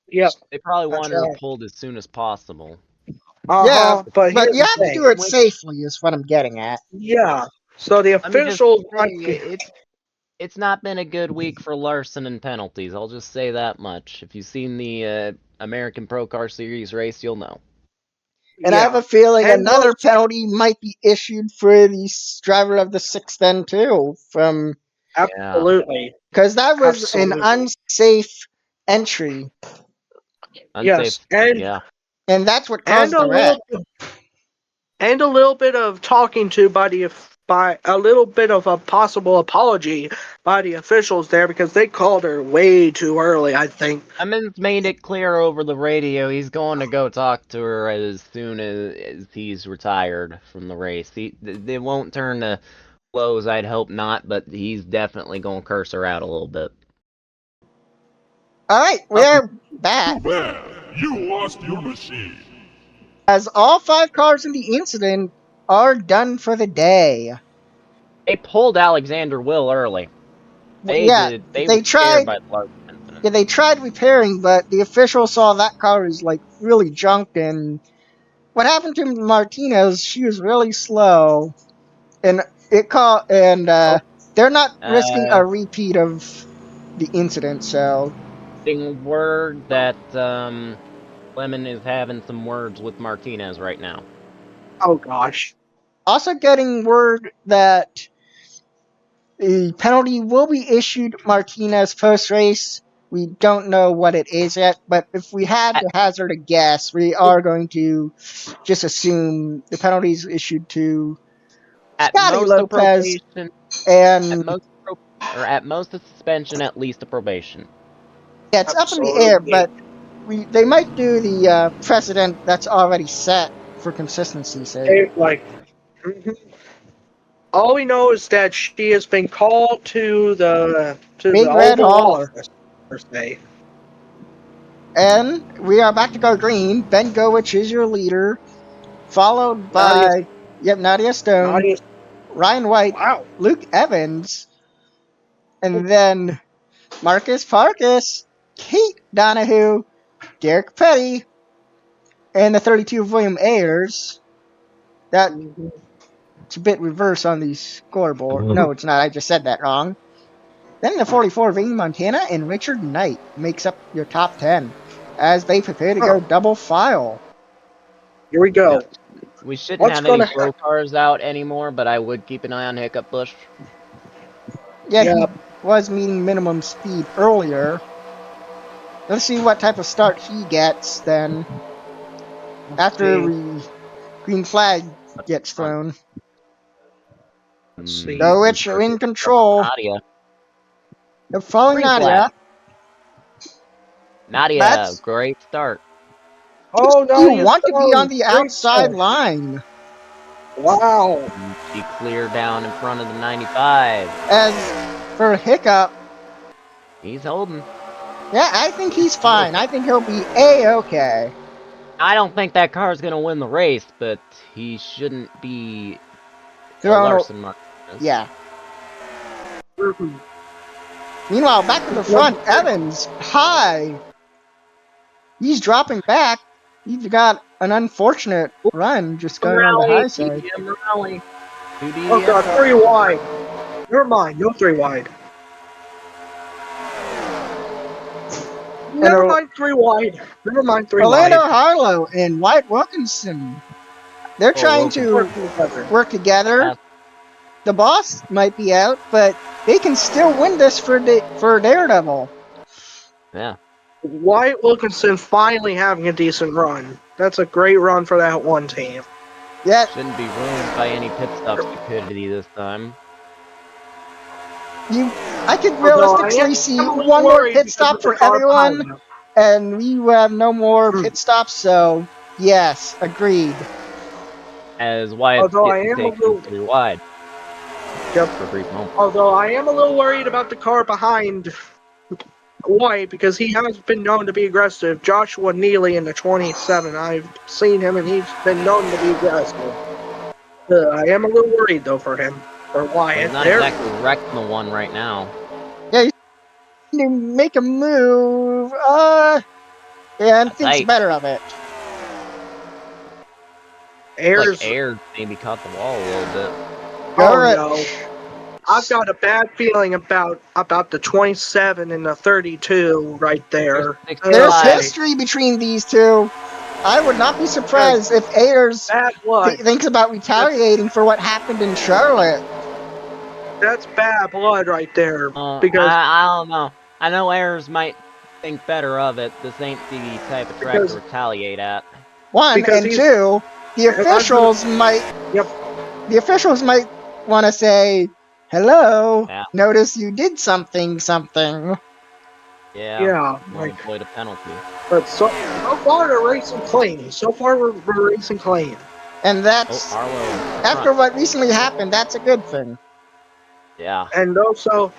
Yep, They probably that's wanted her right. pulled as soon as possible. Yeah, But but here's you the have to thing. do it safely, is what I'm getting at. Yeah. So the Let me just officials say, might be. it's not been a good week for Larson and penalties. I'll just say that much. If you've seen the American Pro Car Series race, you'll know. And I have Yeah. a feeling And another those, penalty might be issued for the driver of the 6th then too, from absolutely. because that was an Absolutely. unsafe entry, Unsafe. Yes. And Yeah. and that's what and caused a the wreck. little bit of talking to by a little bit of a possible apology by the officials there because they called her way too early, I think. Emmons made it clear over the radio he's going to go talk to her as soon as he's retired from the race. They won't turn to blows, I'd hope not, but he's definitely going to curse her out a little bit. All right, we're back. Too bad. You lost your machine. As all 5 cars in the incident are done for the day. They pulled Alexander Will early. They Yeah, did. They they were scared tried. by the Larson incident. Yeah, they tried repairing, but the official saw that car was like really junked. And what happened to Martinez? She was really slow, and they're not risking a repeat of the incident. So Getting word that Lemon is having some words with Martinez right now. Oh gosh. Also getting word that the penalty will be issued Martinez post-race. We don't know what it is yet, but if we had to hazard a guess, we are going to just assume the penalty is issued to At Scotty most a Lopez probation, and at most a suspension, at least a probation. yeah, it's up in the air, but they might do the precedent that's already set for consistency's sake. Mhm. All we know is that she has been called to the Big Red Oval Hall. Office, per se. And we are back to go green. Ben Gowich is your leader, followed Nadia, by Nadia Stone, Nadia, Ryan White, wow. Luke Evans, and then Markus Parkus, Kate Donahue, Derek Petty, and the 32 of William Ayers. That's a bit reverse on the scoreboard. No, it's not. I just said that wrong. Then the 44 of Amy Montana and Richard Knight makes up your top 10 as they prepare to go double file. Here we go. We shouldn't What's have any gonna slow cars out anymore, but I would keep an eye on Hiccup Bush. Yeah, Yeah. he was meeting minimum speed earlier. Let's see what type of start he gets then after the green flag gets thrown. Let's see. Gowich in control. Nadia. They're following Green flag. Nadia. Nadia, That's- great start. Oh, You Nadia want to be Stone, on the great outside start. line Wow. She cleared down in front of the 95. as for Hiccup. He's holding. Yeah, I think he's fine. I think he'll be A-okay. I don't think that car's gonna win the race, but he shouldn't be a Thrown Larson Martinez. Yeah. Mhm. Meanwhile, back to the front, Evans, high. He's dropping back. He's got an unfortunate run just going on the high side. DDM rally. Oh god, 3 wide. Never mind, no 3 wide. Never mind 3 wide. Never mind 3 Orlando wide. Harlow and White Wilkinson. They're trying to work together. The boss might be out, but they can still win this for Daredevil. Yeah. Wyatt Wilkinson finally having a decent run. That's a great run for that one team. Yeah, Shouldn't be ruined by any pit stop stupidity this time. I could realistically see one more pit stop for everyone, and we will have no more pit stops, so yes, agreed. As Wyatt's Although I getting am a taken little- 3 wide Yep. for a brief moment. Although I am a little worried about the car behind White because he has been known to be aggressive. Joshua Neely in the 27. I've seen him and he's been known to be aggressive. I am a little worried though for him. For Wyatt. He's not exactly wrecking the one right now. Yeah, he's to make a move, and thinks tight. better of it. Ayers. Like Ayers maybe caught the wall a little bit. Garrett. No. I've got a bad feeling about the 27 and the 32 right there. There's history between these two. I would not be surprised if Ayers Bad blood. thinks about retaliating for what happened in Charlotte. That's bad blood right there. Because I don't know. I know Ayers might think better of it. This ain't the type of track to retaliate at. One and two, the officials might. Yep. The officials might want to say, "Hello, Yeah. notice you did something." Yeah. Like, avoid a penalty. But so far they're racing clean. So far we're racing clean. And that's after what recently happened. That's a good thing. Yeah. And also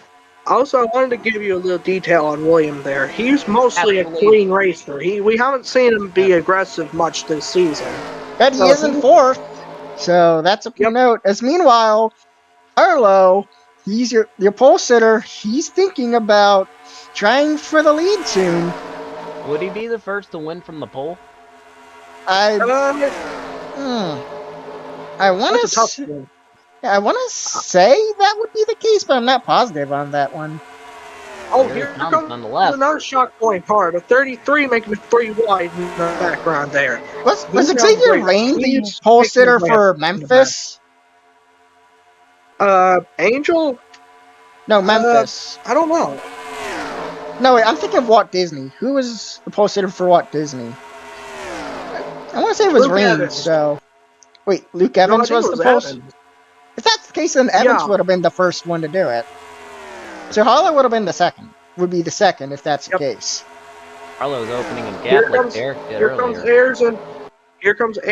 I wanted to give you a little detail on William there. He's mostly a clean racer. We haven't seen him be aggressive much this season. But he is in fourth, so that's a note. As meanwhile, Arlo, he's your pole sitter. He's thinking about trying for the lead soon. Would he be the first to win from the pole? I want to say that would be the case, but I'm not positive on that one. Oh, Here here it comes, comes nonetheless. another shock point car. The 33 making it 3 wide in the background there. Was He's on Xavier great. Rain the He's pole making sitter his way for up in the back. Memphis? Angel? No, Memphis. I don't know. No, wait, I'm thinking of Walt Disney. Who was the pole sitter for Walt Disney? I want to say it was Luke Rain, Evans. so... Wait, Luke No, I Evans think was it the was pole... Evans. If that's the case, then Evans Yeah. would have been the first one to do it. So Harlow would have been the second. Would be the second if that's the Yep. case. Harlow's opening a Here gap like comes, Derek did here comes earlier.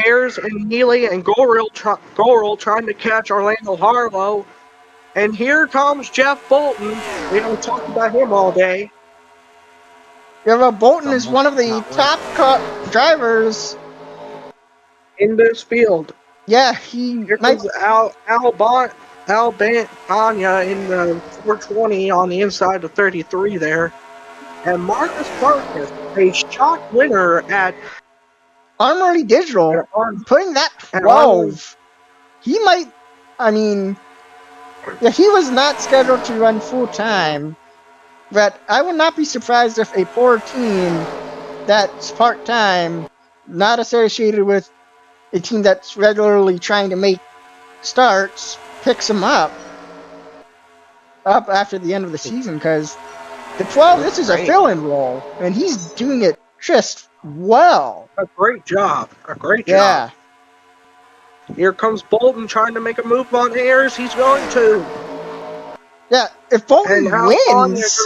Ayers and Neely and Gorel trying to catch Orlando Harlow. And here comes Jeff Bolton. We haven't talked about him all day. Yeah, well, Bolton is Almost one of the not top drivers. In this field. Yeah, he Here might... comes Albania in the 420 on the inside of 33 there. And Markus Parkus, a shock winner at Armory Digital, putting that 12. He might... I mean... Yeah, he was not scheduled to run full-time. But I would not be surprised if a poor team that's part-time, not associated with a team that's regularly trying to make starts, picks him up after the end of the season, because the 12, this is a fill-in role, and he's doing it just well. A great job. Yeah. Here comes Bolton trying to make a move on Ayers. He's going to. Yeah, if Bolton wins,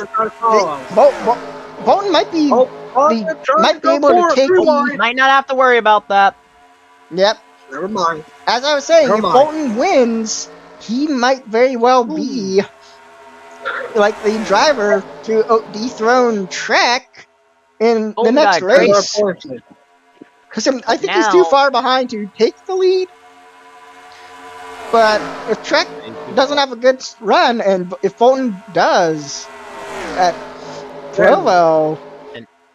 Bolton might be able to take the... Might not have to worry about that. Yep. Never mind. As I was saying, if Bolton wins, he might very well be like the driver to dethrone Trek in the next race. Because I think he's too far behind to take the lead. But if Trek doesn't have a good run, and if Bolton does at Provo,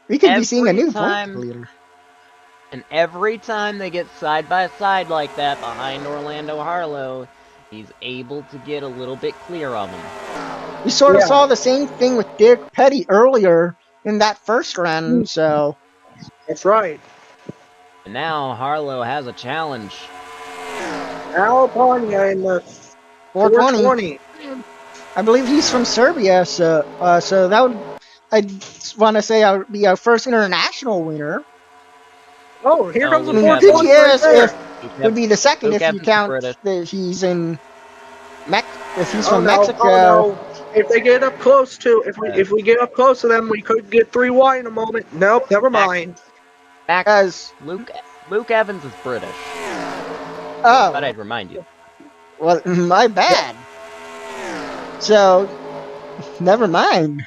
we could be seeing a new point leader. And every time they get side by side like that behind Orlando Harlow, he's able to get a little bit clear of him. We sort of saw the same thing with Derek Petty earlier in that first run, so... That's right. And now Harlow has a challenge. Albania in the 420. I believe he's from Serbia, so that would... I'd want to say would be our first international winner. Oh, here comes the TSCRS would be the second Luke if you count British. that he's in if he's from Mexico. Mexico. Oh, no. If they get up close to, if we get up close to them, we could get 3 wide in a moment. Nope, never mind. As Luke Evans is British. Oh, But I'd remind you. Well, my bad. So, never mind.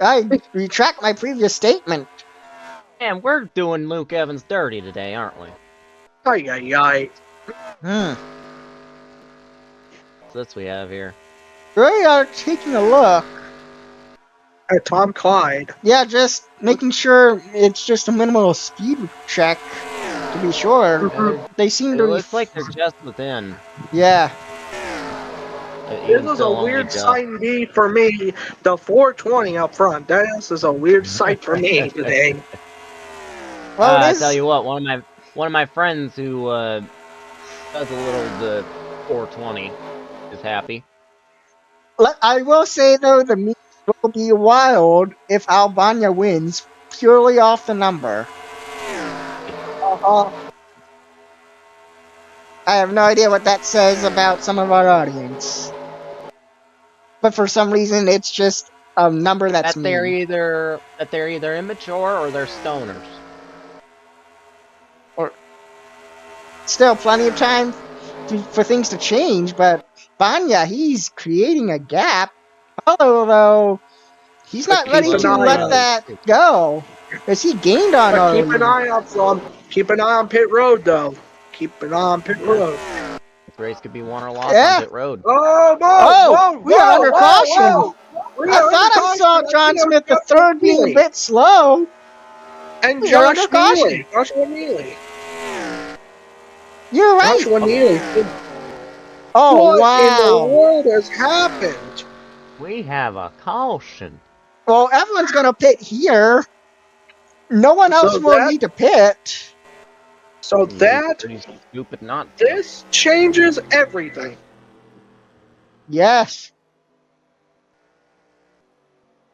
I retract my previous statement. Man, we're doing Luke Evans dirty today, aren't we? Ay. What's this we have here? We are taking a look at Tom Clyde. Yeah, just making sure it's just a minimal speed check to be sure. They seem to. It looks like they're just within. Yeah. This is a weird sight indeed for me. The 420 up front. This is a weird sight for me today. Well, I tell you what, one of my friends who does a little 420 is happy. I will say though, the meet will be wild if Albania wins purely off the number. I have no idea what that says about some of our audience, but for some reason, it's just a number that's they're either immature or they're stoners. Or still plenty of time for things to change, but Banya, he's creating a gap. Although he's not ready to let that go, as he gained on our keep an eye on pit road, though. Keep an eye on pit road. This race could be won or lost on pit road. We are under caution. I thought I saw John Smith the third being a bit slow. And Josh Neely. You're right. Joshua Neely. Oh, what wow. in the world has happened? We have a caution. Well, everyone's gonna pit here. No one else So will that- need to pit. So It'd be that pretty stupid not to. this changes everything. Yes.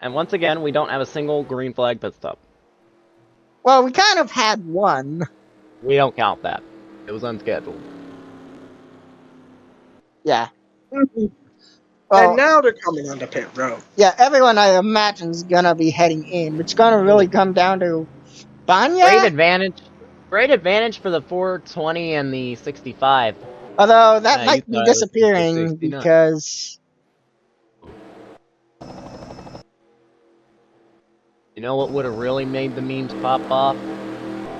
And once again, we don't have a single green flag pit stop. Well, we kind of had one. We don't count that. It was unscheduled. Yeah. And Well, now they're coming onto pit road. yeah, everyone I imagine is gonna be heading in. It's gonna really come down to Banya. Great advantage for the 420 and the 65. Although that You might be thought it was the disappearing 69. because You know what would have really made the memes pop off?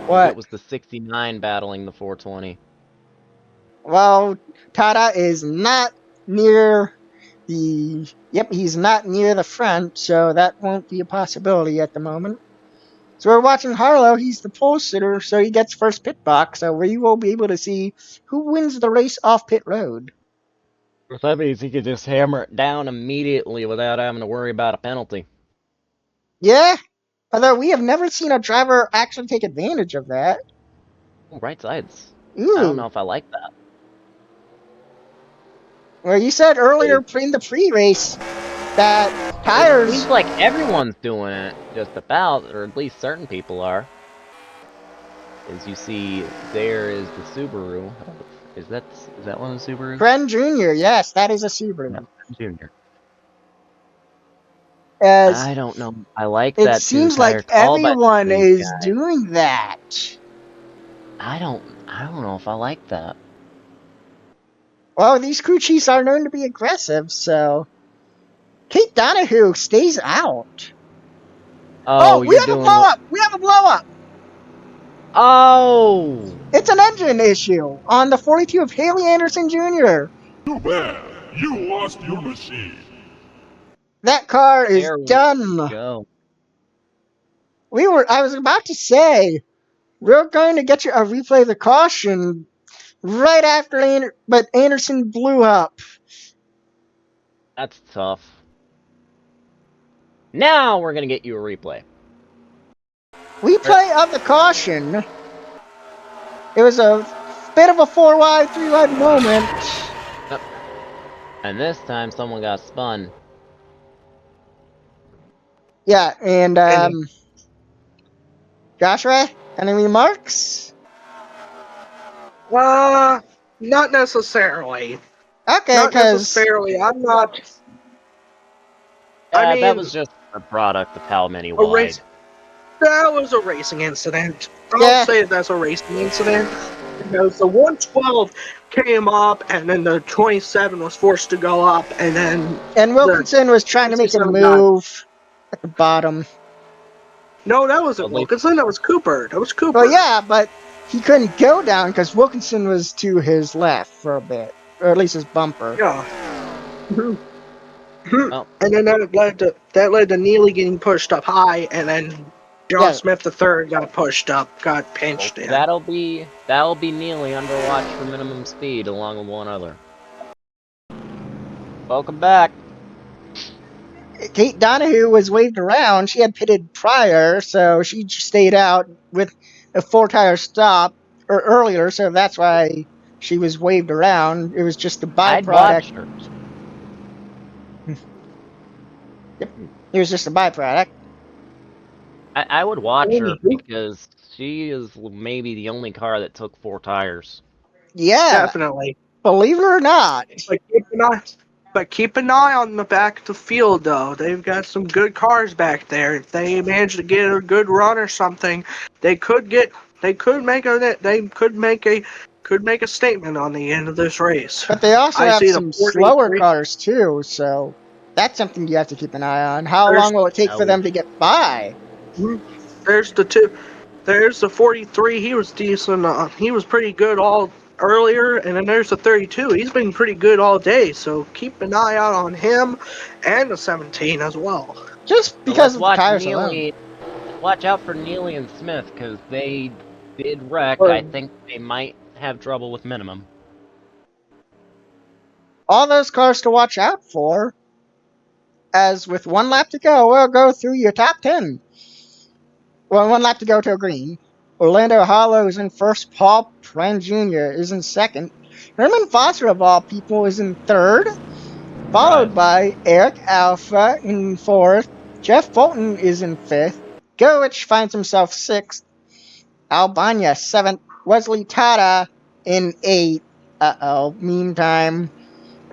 what? It was the 69 battling the 420. Well, Tada is not near the. Yep, he's not near the front, so that won't be a possibility at the moment. So we're watching Harlow. He's the pole sitter, so he gets first pit box. So we will be able to see who wins the race off pit road. That means he could just hammer it down immediately without having to worry about a penalty. Yeah, although we have never seen a driver actually take advantage of that. Oh, right sides. Ooh. I don't know if I like that. Well, you said earlier in the pre-race that It tires. seems like everyone's doing it, just about, or at least certain people are. As you see, there is the Subaru. Is that one of the Subarus? Kren Jr., yes, that is a Subaru. No, Junior. As I don't know. I like it that seems two-tire like call by everyone these is guys. doing that. I don't know if I like that. Well, these crew chiefs are known to be aggressive, so Kate Donahue stays out. Oh, we you're have a doing blow up. We have a blow up. Oh! It's an engine issue on the 42 of Haley Anderson Jr. Too bad. You lost your machine. That car is There we done. go. I was about to say, we're going to get you a replay of the caution right after but Anderson blew up. That's tough. Now we're gonna get you a replay. Replay of the caution. It was a bit of a 4-wide, 3-wide moment. And this time someone got spun. Yeah, and Joshua, any remarks? Not necessarily. Okay, Not because necessarily. I'm not. I That mean, was just a product of how many a wide. race. That was a racing incident. Yeah. I'll say that's a racing incident because the 112 came up, and then the 27 was forced to go up, and then Wilkinson was trying to make a 27 got- move at the bottom. No, that wasn't Well, Wilkinson. That was Cooper. Well, yeah, but he couldn't go down because Wilkinson was to his left for a bit, or at least his bumper. Yeah. Oh. And then that led to Neely getting pushed up high, and then John Smith III got pushed up, got pinched in. That'll be Neely under watch for minimum speed, along with one other. Welcome back. Kate Donahue was waved around. She had pitted prior, so she stayed out with a 4-tire stop earlier, so that's why she was waved around. It was just a byproduct. I'd watch her. Yep. It was just a byproduct. I would watch her because she is maybe the only car that took 4 tires. Yeah, Definitely. believe it or not. But keep an eye on the back of the field, though. They've got some good cars back there. If they manage to get a good run or something, they could make a statement on the end of this race. But they also have some slower cars too, so that's something you have to keep an eye on. How long will it take for them to get by? There's the 43. He was decent. He was pretty good all earlier, and then there's the 32. He's been pretty good all day, so keep an eye out on him and the 17 as well. Just because of the tires alone. Watch out for Neely and Smith, because they did wreck. I think they might have trouble with minimum. All those cars to watch out for. as with 1 lap to go, we'll go through your top 10. Well, 1 lap to go to green. Orlando Hollow is in first. Paul Pren Jr. is in second. Herman Foster, of all people, is in third, followed by Eric Alpha in fourth. Jeff Bolton is in fifth. Goich finds himself sixth. Albania seventh. Wesley Tada in eighth. Meme time.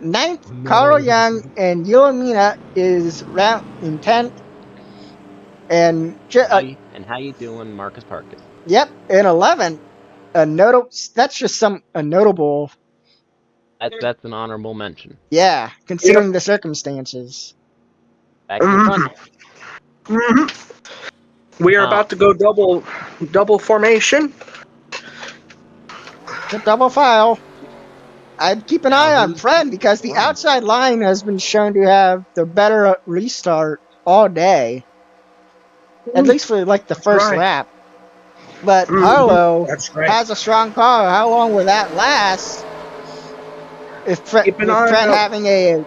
Ninth, Carl Young and Yulomina is round in 10th. And how you doing, Markus Parkus? Yep, in 11th, a notable. That's an honorable mention. Yeah, considering the circumstances. Back to the front. We are about to go double formation. The double file. I'd keep an eye on Pren because the outside line has been shown to have the better restart all day. At least for like the first lap. But Harlow has a strong car. How long will that last? If Pren having a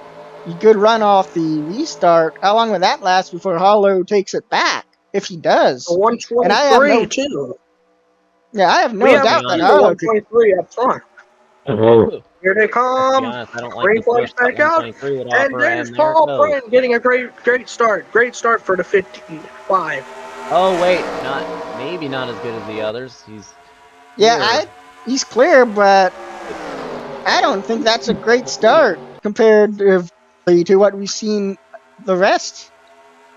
good run off the restart, how long will that last before Harlow takes it back? If he does. 123 too. Yeah, I have no doubt that Harlow could. 123 up front. Here they come. I don't like Green flags back out. And there's Paul Pren getting a great start. Great start for the 55. Oh wait, maybe not as good as the others. He's clear, but I don't think that's a great start compared to what we've seen the rest.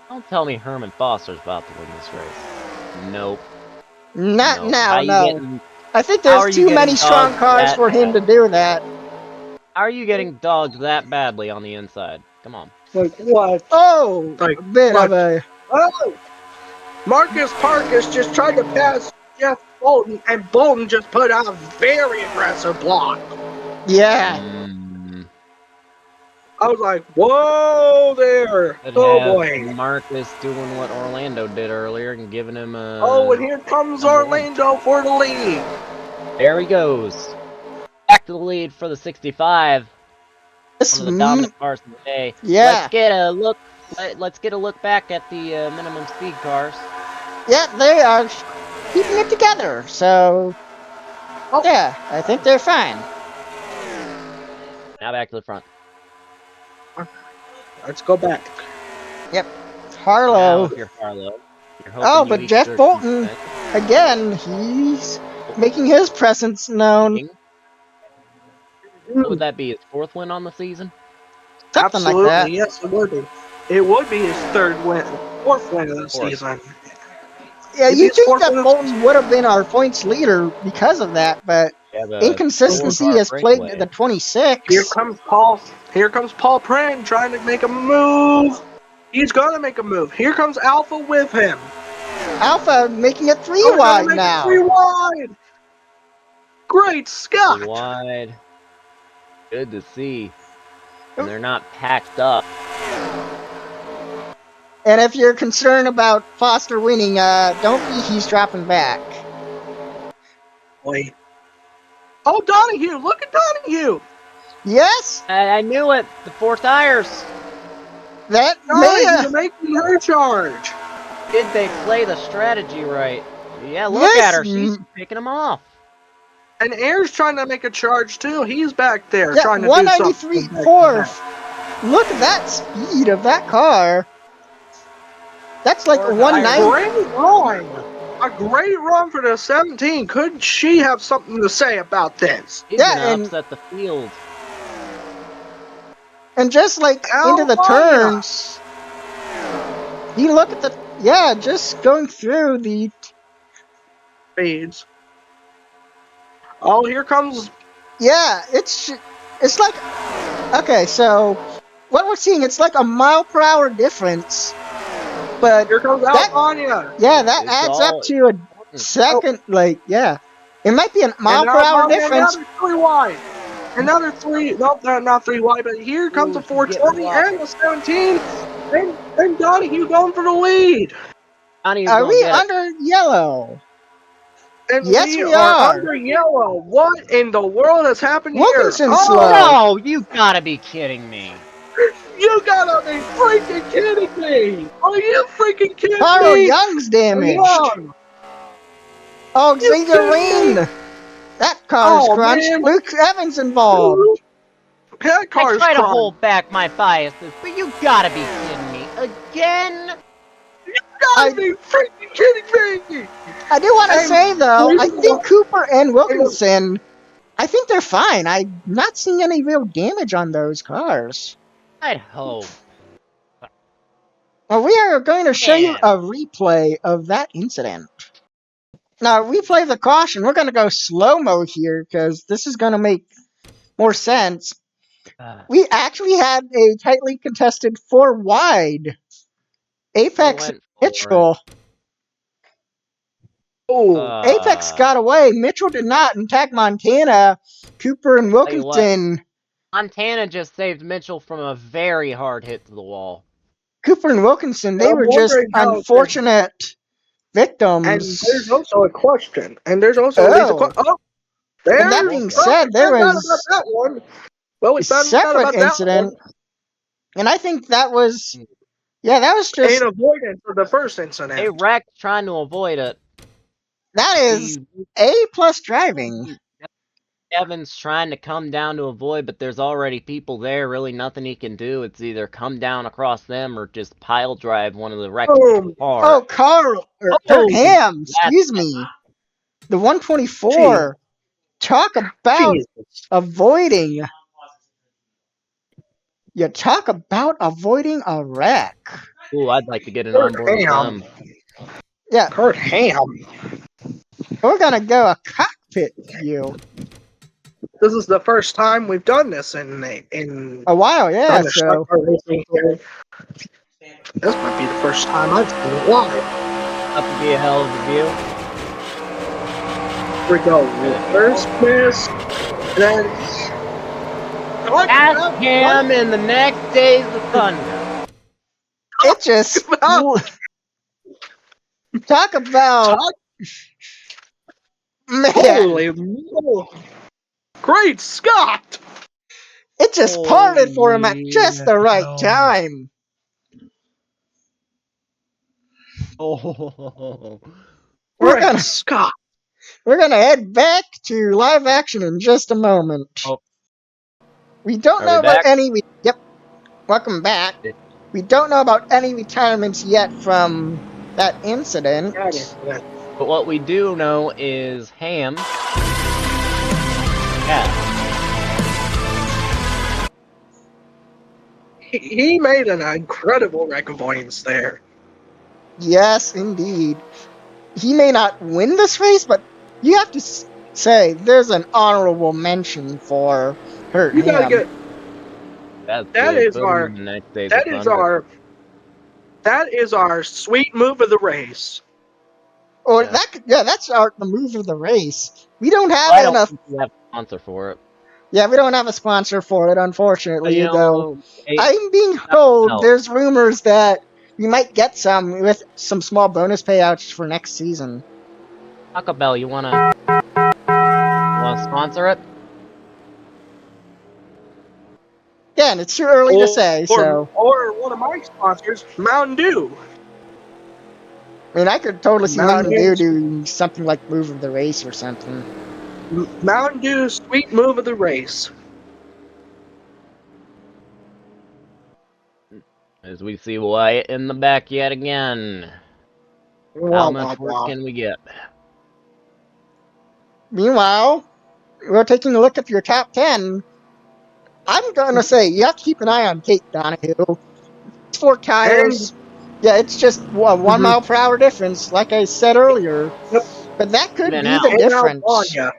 Don't tell me Herman Foster's about to win this race. Nope. Not now, no. I think there's too many strong cars for him to do that. How are you getting dogged that badly on the inside? Come on. Like what? Oh, like, a bit of a... Oh! Markus Parkus just tried to pass Jeff Bolton, and Bolton just put out a very aggressive block. Yeah. I was like, whoa there. Boy. Markus doing what Orlando did earlier and giving him a... Oh, and here comes Orlando for the lead. There he goes. Back to the lead for the 65. One of the dominant cars of the day. Yeah. Let's get a look back at the minimum speed cars. Yeah, they are keeping it together, so... Oh. Yeah, I think they're fine. Now back to the front. Let's go back. Yep. Harlow. Now, Harlow. But Jeff Bolton, again, he's making his presence known. What would that be? His 4th win on the season? Something Absolutely, like that. Yes, it would be. It would be his 4th win of the season. Yeah, you think that Bolton would have been our points leader because of that, but inconsistency has plagued the 26. Here comes Paul Pren trying to make a move. He's gonna make a move. Here comes Alpha with him. Alpha making it 3 wide now. 3 wide. Great Scott. 3 wide. Good to see. And they're not packed up. And if you're concerned about Foster winning, don't be he's dropping back. Wait. Oh, Donahue! Look at Donahue! Yes? I knew it! The 4 tires! That Donahue making her charge! Did they play the strategy right? Yeah, look at her. She's picking them off. And Air's trying to make a charge, too. He's back there trying to 193 do something. fourth. Look at that speed of that car. That's like 190. A great run for the 17. Could she have something to say about this? He's gonna upset the field. And just like into the turns, you look at the just going through the speeds. Oh, here comes. Yeah, it's like okay. So what we're seeing, it's like a mile-per-hour difference. But here comes Albania. Yeah, that adds up to a second. It might be a mile-per-hour difference. Another 3 wide. Another 3. Nope, not 3 wide. But here comes the 420 and the 17. And Donahue going for the lead. Are we under yellow? And yes, we are under yellow. What in the world has happened Wilkinson's here? slow. No, you gotta be kidding me. You gotta be freaking kidding me! Are you freaking kidding Carl me? Young's damaged. Young. Oh, You Xavier kidding me? Rain. That car's Oh, crunched. man. Luke Evans involved. That I car's try to crunched. hold back my biases, but you gotta be kidding me. Again? You gotta be freaking kidding me! I do want to And say, though, I we- think Cooper and Wilkinson, I think they're fine. I'm not seeing any real damage on those cars. I'd hope. Well, we are going to show you Man. a replay of that incident. Now, replay the caution. We're going to go slow-mo here because this is going to make more sense. We actually had a tightly contested 4 wide. Apex Went and for Mitchell. Oh, Apex got away. Mitchell did not. And Tag Montana, Cooper, and Tell you what. Wilkinson. Montana just saved Mitchell from a very hard hit to the wall. Cooper and Wilkinson, they I'm were just wondering how- unfortunate and victims. there's also a question. And there's also a question. Oh, there's And that being said, there found out was about that one. Well, we a found out separate about that incident. one. And I think that was, yeah, that was just, In avoidance of the first incident. They wrecked trying to avoid it. that is A+ driving. Evans trying to come down to avoid, but there's already people there. Really nothing he can do. It's either come down across them or just pile drive one of the wrecked Boom. cars. Oh, Carl, or Kurt Ham, excuse me. The 124. Talk about Jesus. avoiding. You talk about avoiding a wreck. Ooh, I'd like to get an onboard with them. Yeah, Kurt Ham. we're gonna go a cockpit view. This is the first time we've done this in A while, yeah. Thunder So Stock Racing here. This might be the first time I've seen it live. That would be a hell of a view. Here we go. First miss. Then. Ask him in the next days of Thunder. it just talk about man. Holy moly. Great Scott! It just parted for him at just the right time. Oh. Great Scott! We're gonna head back to live action in just a moment. Oh. We don't Are know we about back? any. Yep, welcome back. We don't know about any retirements yet from that incident. But what we do know is Ham. Yeah. He made an incredible wreck avoidance there. Yes, indeed. He may not win this race, but you have to say there's an honorable mention for Kurt You gotta Ham. get. That's That good. is Put him our- in the next days That of is Thunder. our sweet move of the race. Or Yeah. that's the move of the race. We don't have I don't enough. think we have a sponsor for it. Yeah, we don't have a sponsor for it, But unfortunately. you Though know, hey, I'm being told no. there's rumors that we might get some with some small bonus payouts for next season. Taco Bell, you wanna sponsor it? Yeah, and it's too early to say. So Or one of my sponsors, Mountain Dew. I mean, I could totally see Mountain Mountain Dew Dew. doing something like move of the race or something. Mountain Dew, sweet move of the race. As we see Wyatt in the back yet again. How much work can we get? Meanwhile, we're taking a look at your top 10. I'm gonna say you have to keep an eye on Kate Donahue. It's 4 tires. Yeah, it's just a 1 mile per hour difference, like I said earlier. Yep. But that could be Even the And difference. Albania.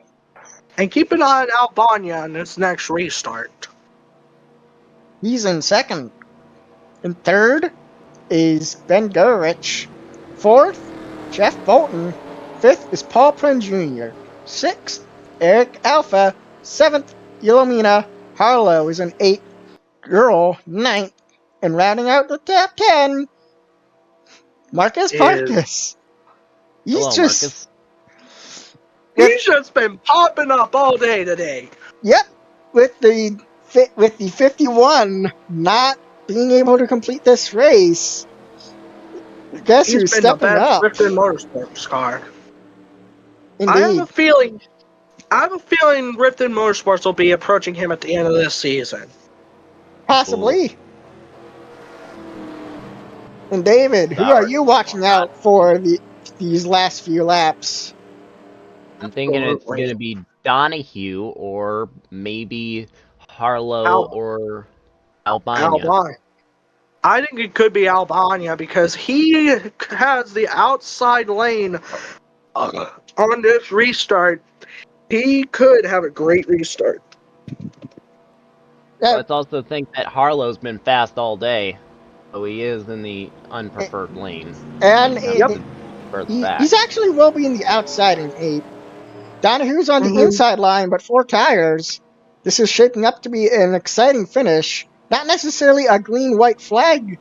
And keep an eye on Albania in this next restart. He's in second. In third is Ben Gurich. Fourth, Jeff Bolton. Fifth is Paul Prin Jr. Sixth, Eric Alpha. Seventh, Yelomina Harlow is an 8th. Girl, 9th. And rounding out the top 10, Markus Parkus. Hello, Marcus. He's just been popping up all day today. Yep, with the 51, not being able to complete this race. Guess He's who's been the stepping best up? Riften Motorsports car. I have Indeed. a feeling Riften Motorsports will be approaching him at the end of this season. Possibly. And David, who are you watching out for these last few laps? I'm thinking it's Absolutely. gonna be Donahue or maybe Harlow or Albania. Albania. I think it could be Albania because he has the outside lane on this restart. He could have a great restart. Let's also think that Harlow's been fast all day, so he is in the unpreferred lane. And Further back. he's actually will be in the outside in 8. Donahue's on the inside line, but 4 tires. This is shaping up to be an exciting finish. Not necessarily a green-white flag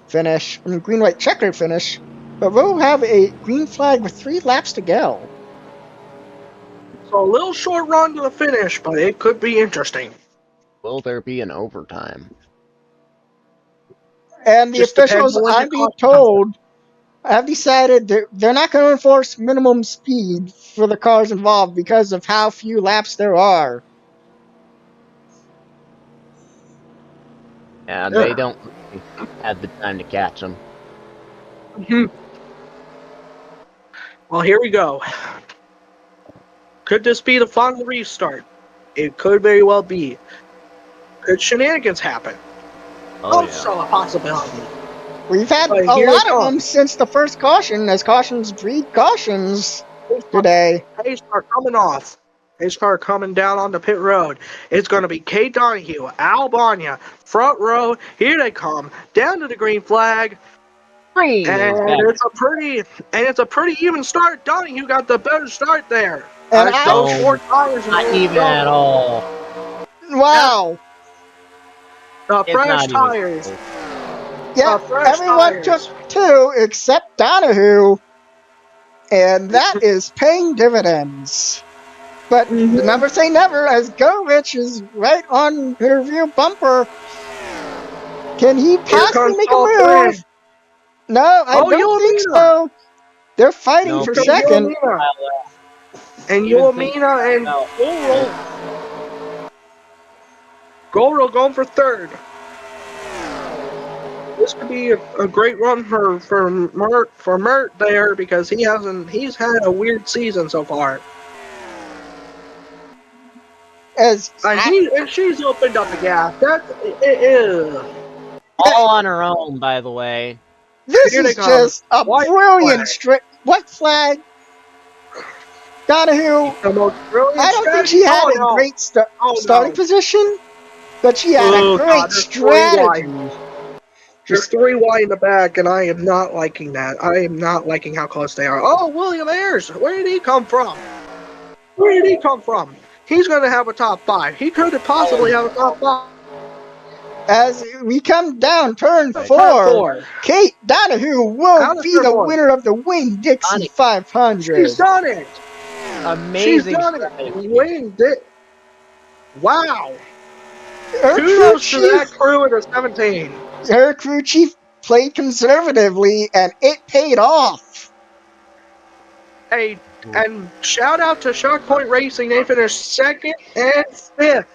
finish, green-white checkered finish, but we'll have a green flag with 3 laps to go. So a little short run to the finish, but it could be interesting. Will there be an overtime? And the Just depends officials, on when I'm the being caution comes told, have decided they're not going to enforce minimum speed for the cars involved because of how few laps there are. Yeah, they don't really have the time to catch them. Well, here we go. Could this be the final restart? It could very well be. Could shenanigans happen? Also a possibility. We've had But a here it lot of them comes. since the first caution, as cautions breed cautions today. Pace car coming off. Pace car coming down on the pit road. It's going to be Kate Donahue, Albania, front row. Here they come. Down to the green flag. Green And it's a pretty even start. Donahue got the better start there. And those 4 tires not even at all. Wow. The It's fresh not even tires. Yeah, fresh everyone tires. took 2 except Donahue, and that is paying dividends. But never say never, as Govich is right on her rear bumper. Can he possibly make a move? No, I don't think so. They're fighting for second. And Yoamina and Goro going for third. This could be a great run for Mert there because he's had a weird season so far. And she's opened up a gap. All on her own, by the way. This is just a brilliant white flag. Donahue, I don't think she had a great starting position, but she had a great strategy. There's 3 wide in the back, and I am not liking that. I am not liking how close they are. Oh, William Ayers, where did he come from? He's going to have a top 5. He could possibly have a top 5. As we come down turn 4, Kate Donahue will be the winner of the Winn Dixie 500. She's done it. Amazing. She's done it. Wow. Her Kudos to that crew in the 17. Her crew chief played conservatively, and it paid off. Hey, and shout out to Shock Point Racing. They finished 2nd and 5th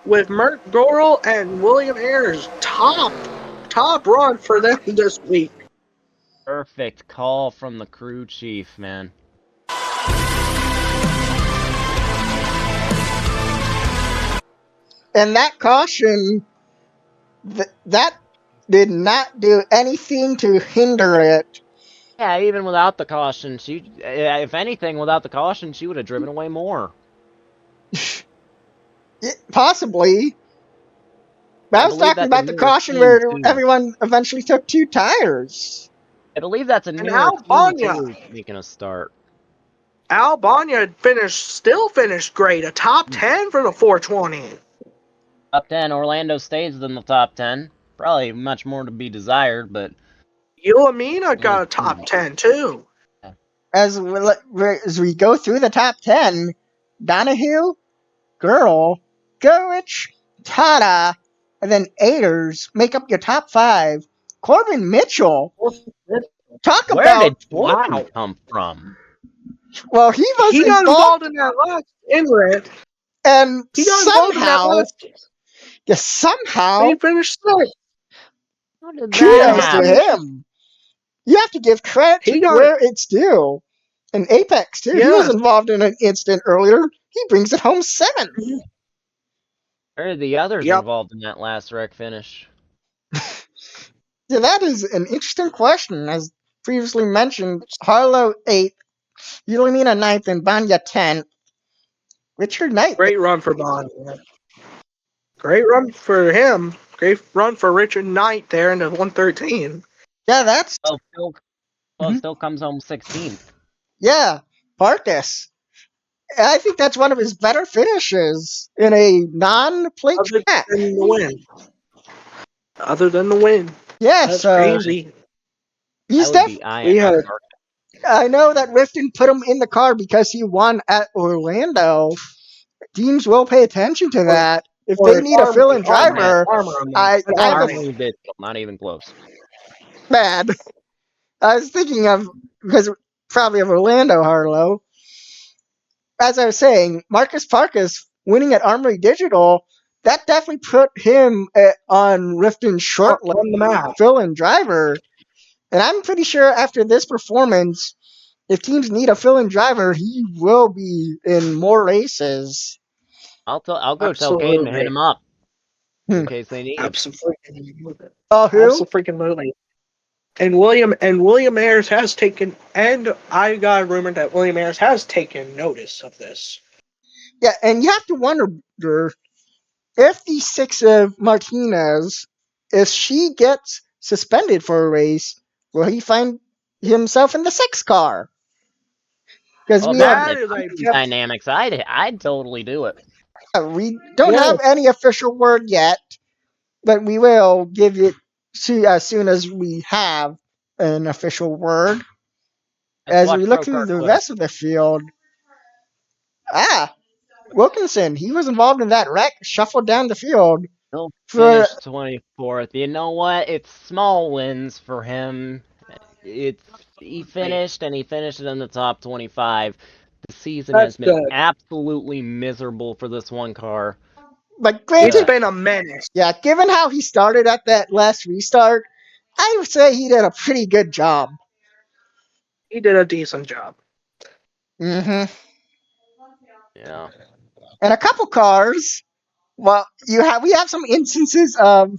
with Mert Goral and William Ayers. Top run for them this week. Perfect call from the crew chief, man. And that caution, that did not do anything to hinder it. Yeah, even without the caution, if anything, without the caution, she would have driven away more. Possibly. But I was talking about the caution where everyone eventually took 2 tires. I believe that's a new Albania making a start. Albania still finished great. A top 10 for the 420. Top 10. Orlando stays in the top 10. Probably much more to be desired, but Yoamina got a top 10 too. As we go through the top 10, Donahue, Girl, Gurich, Tata, and then Ayers make up your top 5. Corbin Mitchell, talk Where about... did Corbin come from? Well, he was He got involved, involved in that last incident. and He got involved in that last. somehow, He finished sixth. How did that kudos to happen? him. You have to give credit He to got where it's due. And Apex, too. He was yes. involved in an incident earlier. He brings it home 7th. Where are the others Yep. involved in that last wreck finish? Yeah, that is an interesting question. As previously mentioned, Harlow 8th, Yulimina 9th, and Banya 10th. Richard Knight. Great run for Bond. Great run for him. Great run for Richard Knight there in the 113. Yeah, that's... Still comes home 16th. Yeah, Parkus. I think that's one of his better finishes in a non-plate track. Other than the win. Other than the win. Yeah, That's so crazy. he's I would be definitely... eyeing We had up Mark. I know that Rifton put him in the car because he won at Orlando. Teams will pay attention to that. If they need a fill-in driver, I have a... Armory Digital, not even close. Bad. I was thinking of, because probably of Orlando, Harlow. As I was saying, Markus Parkus winning at Armory Digital, that definitely put him on Rifton's short list on the map. fill-in driver. And I'm pretty sure after this performance, if teams need a fill-in driver, he will be in more races. I'll go tell Caden to hit him up in case they need him. Absolutely. Oh, who? Absolutely. And William Ayers has taken, and I got rumored that William Ayers has taken notice of this. Yeah, and you have to wonder if the 6 of Martinez, if she gets suspended for a race, will he find himself in the 6 car? Because Well, we that have... is dynamics. I'd totally do it. We don't have any official word yet, but we will give it as soon as we have an official word. As we look through the rest of the field, Wilkinson, he was involved in that wreck, shuffled down the field. He'll finish 24th. You know what? It's small wins for him. He finished in the top 25. The season has been absolutely miserable for this one car. But granted, it's been a menace. Yeah, given how he started at that last restart, I would say he did a pretty good job. He did a decent job. Mm-hmm. Yeah. And a couple cars. Well, we have some instances of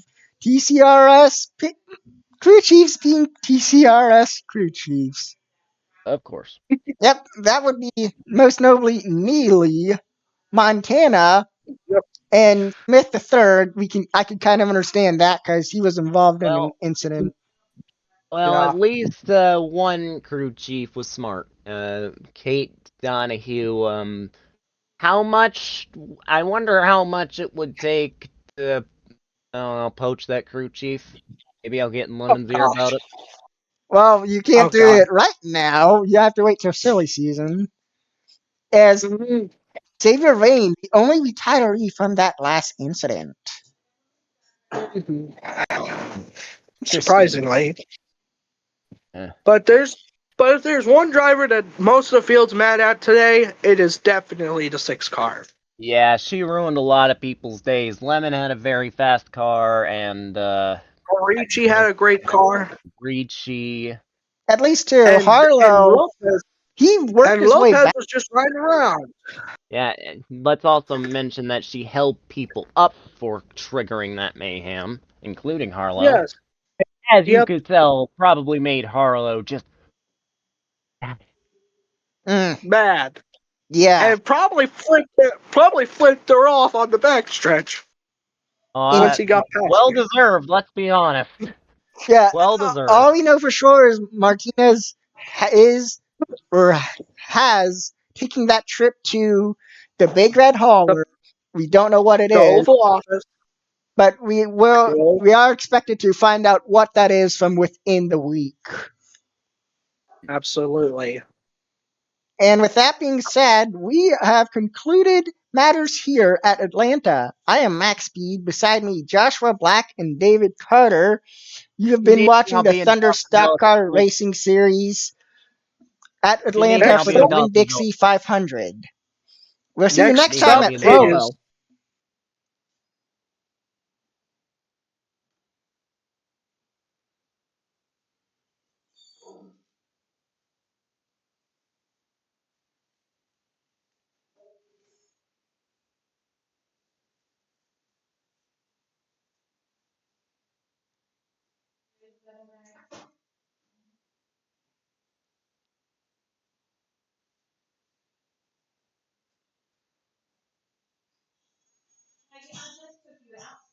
TSCRS crew chiefs being TSCRS crew chiefs. Of course. Yep, that would be most notably Neely, Montana, and Smith III. I can kind of understand that because he was involved in an incident. Well, at least one crew chief was smart. Kate Donahue. I wonder how much it would take to poach that crew chief. Maybe I'll get in Lemon's ear about it. Well, you can't do it right now. You have to wait till silly season. As Xavier Rain, the only retiree from that last incident. Surprisingly. But if there's one driver that most of the field's mad at today, it is definitely the 6 car. Yeah, she ruined a lot of people's days. Lemon had a very fast car, and Ricci had a great car. Ricci. At least to Harlow, he worked his way back. Lopez was just riding around. Yeah, let's also mention that she held people up for triggering that mayhem, including Harlow. Yes. As you could tell, probably made Harlow just bad. Yeah. And probably flipped her off on the backstretch. Once he got past well deserved, let's be honest. Yeah. Well deserved. All we know for sure is Martinez has taken that trip to the Big Red Hauler. We don't know what it is. The Oval Office. But we are expected to find out what that is from within the week. Absolutely. And with that being said, we have concluded matters here at Atlanta. I am Max Speed. Beside me, Joshua Black and David Carter. You have You been need watching I'll the be in Thunder Stock Delta Car Village. Racing Series at If you need me, Atlanta I'll for be the in Next up, Winn Deltaville. Dixie 500. We'll see you next next Need me, time I'll up be at in Provo. is Deltaville.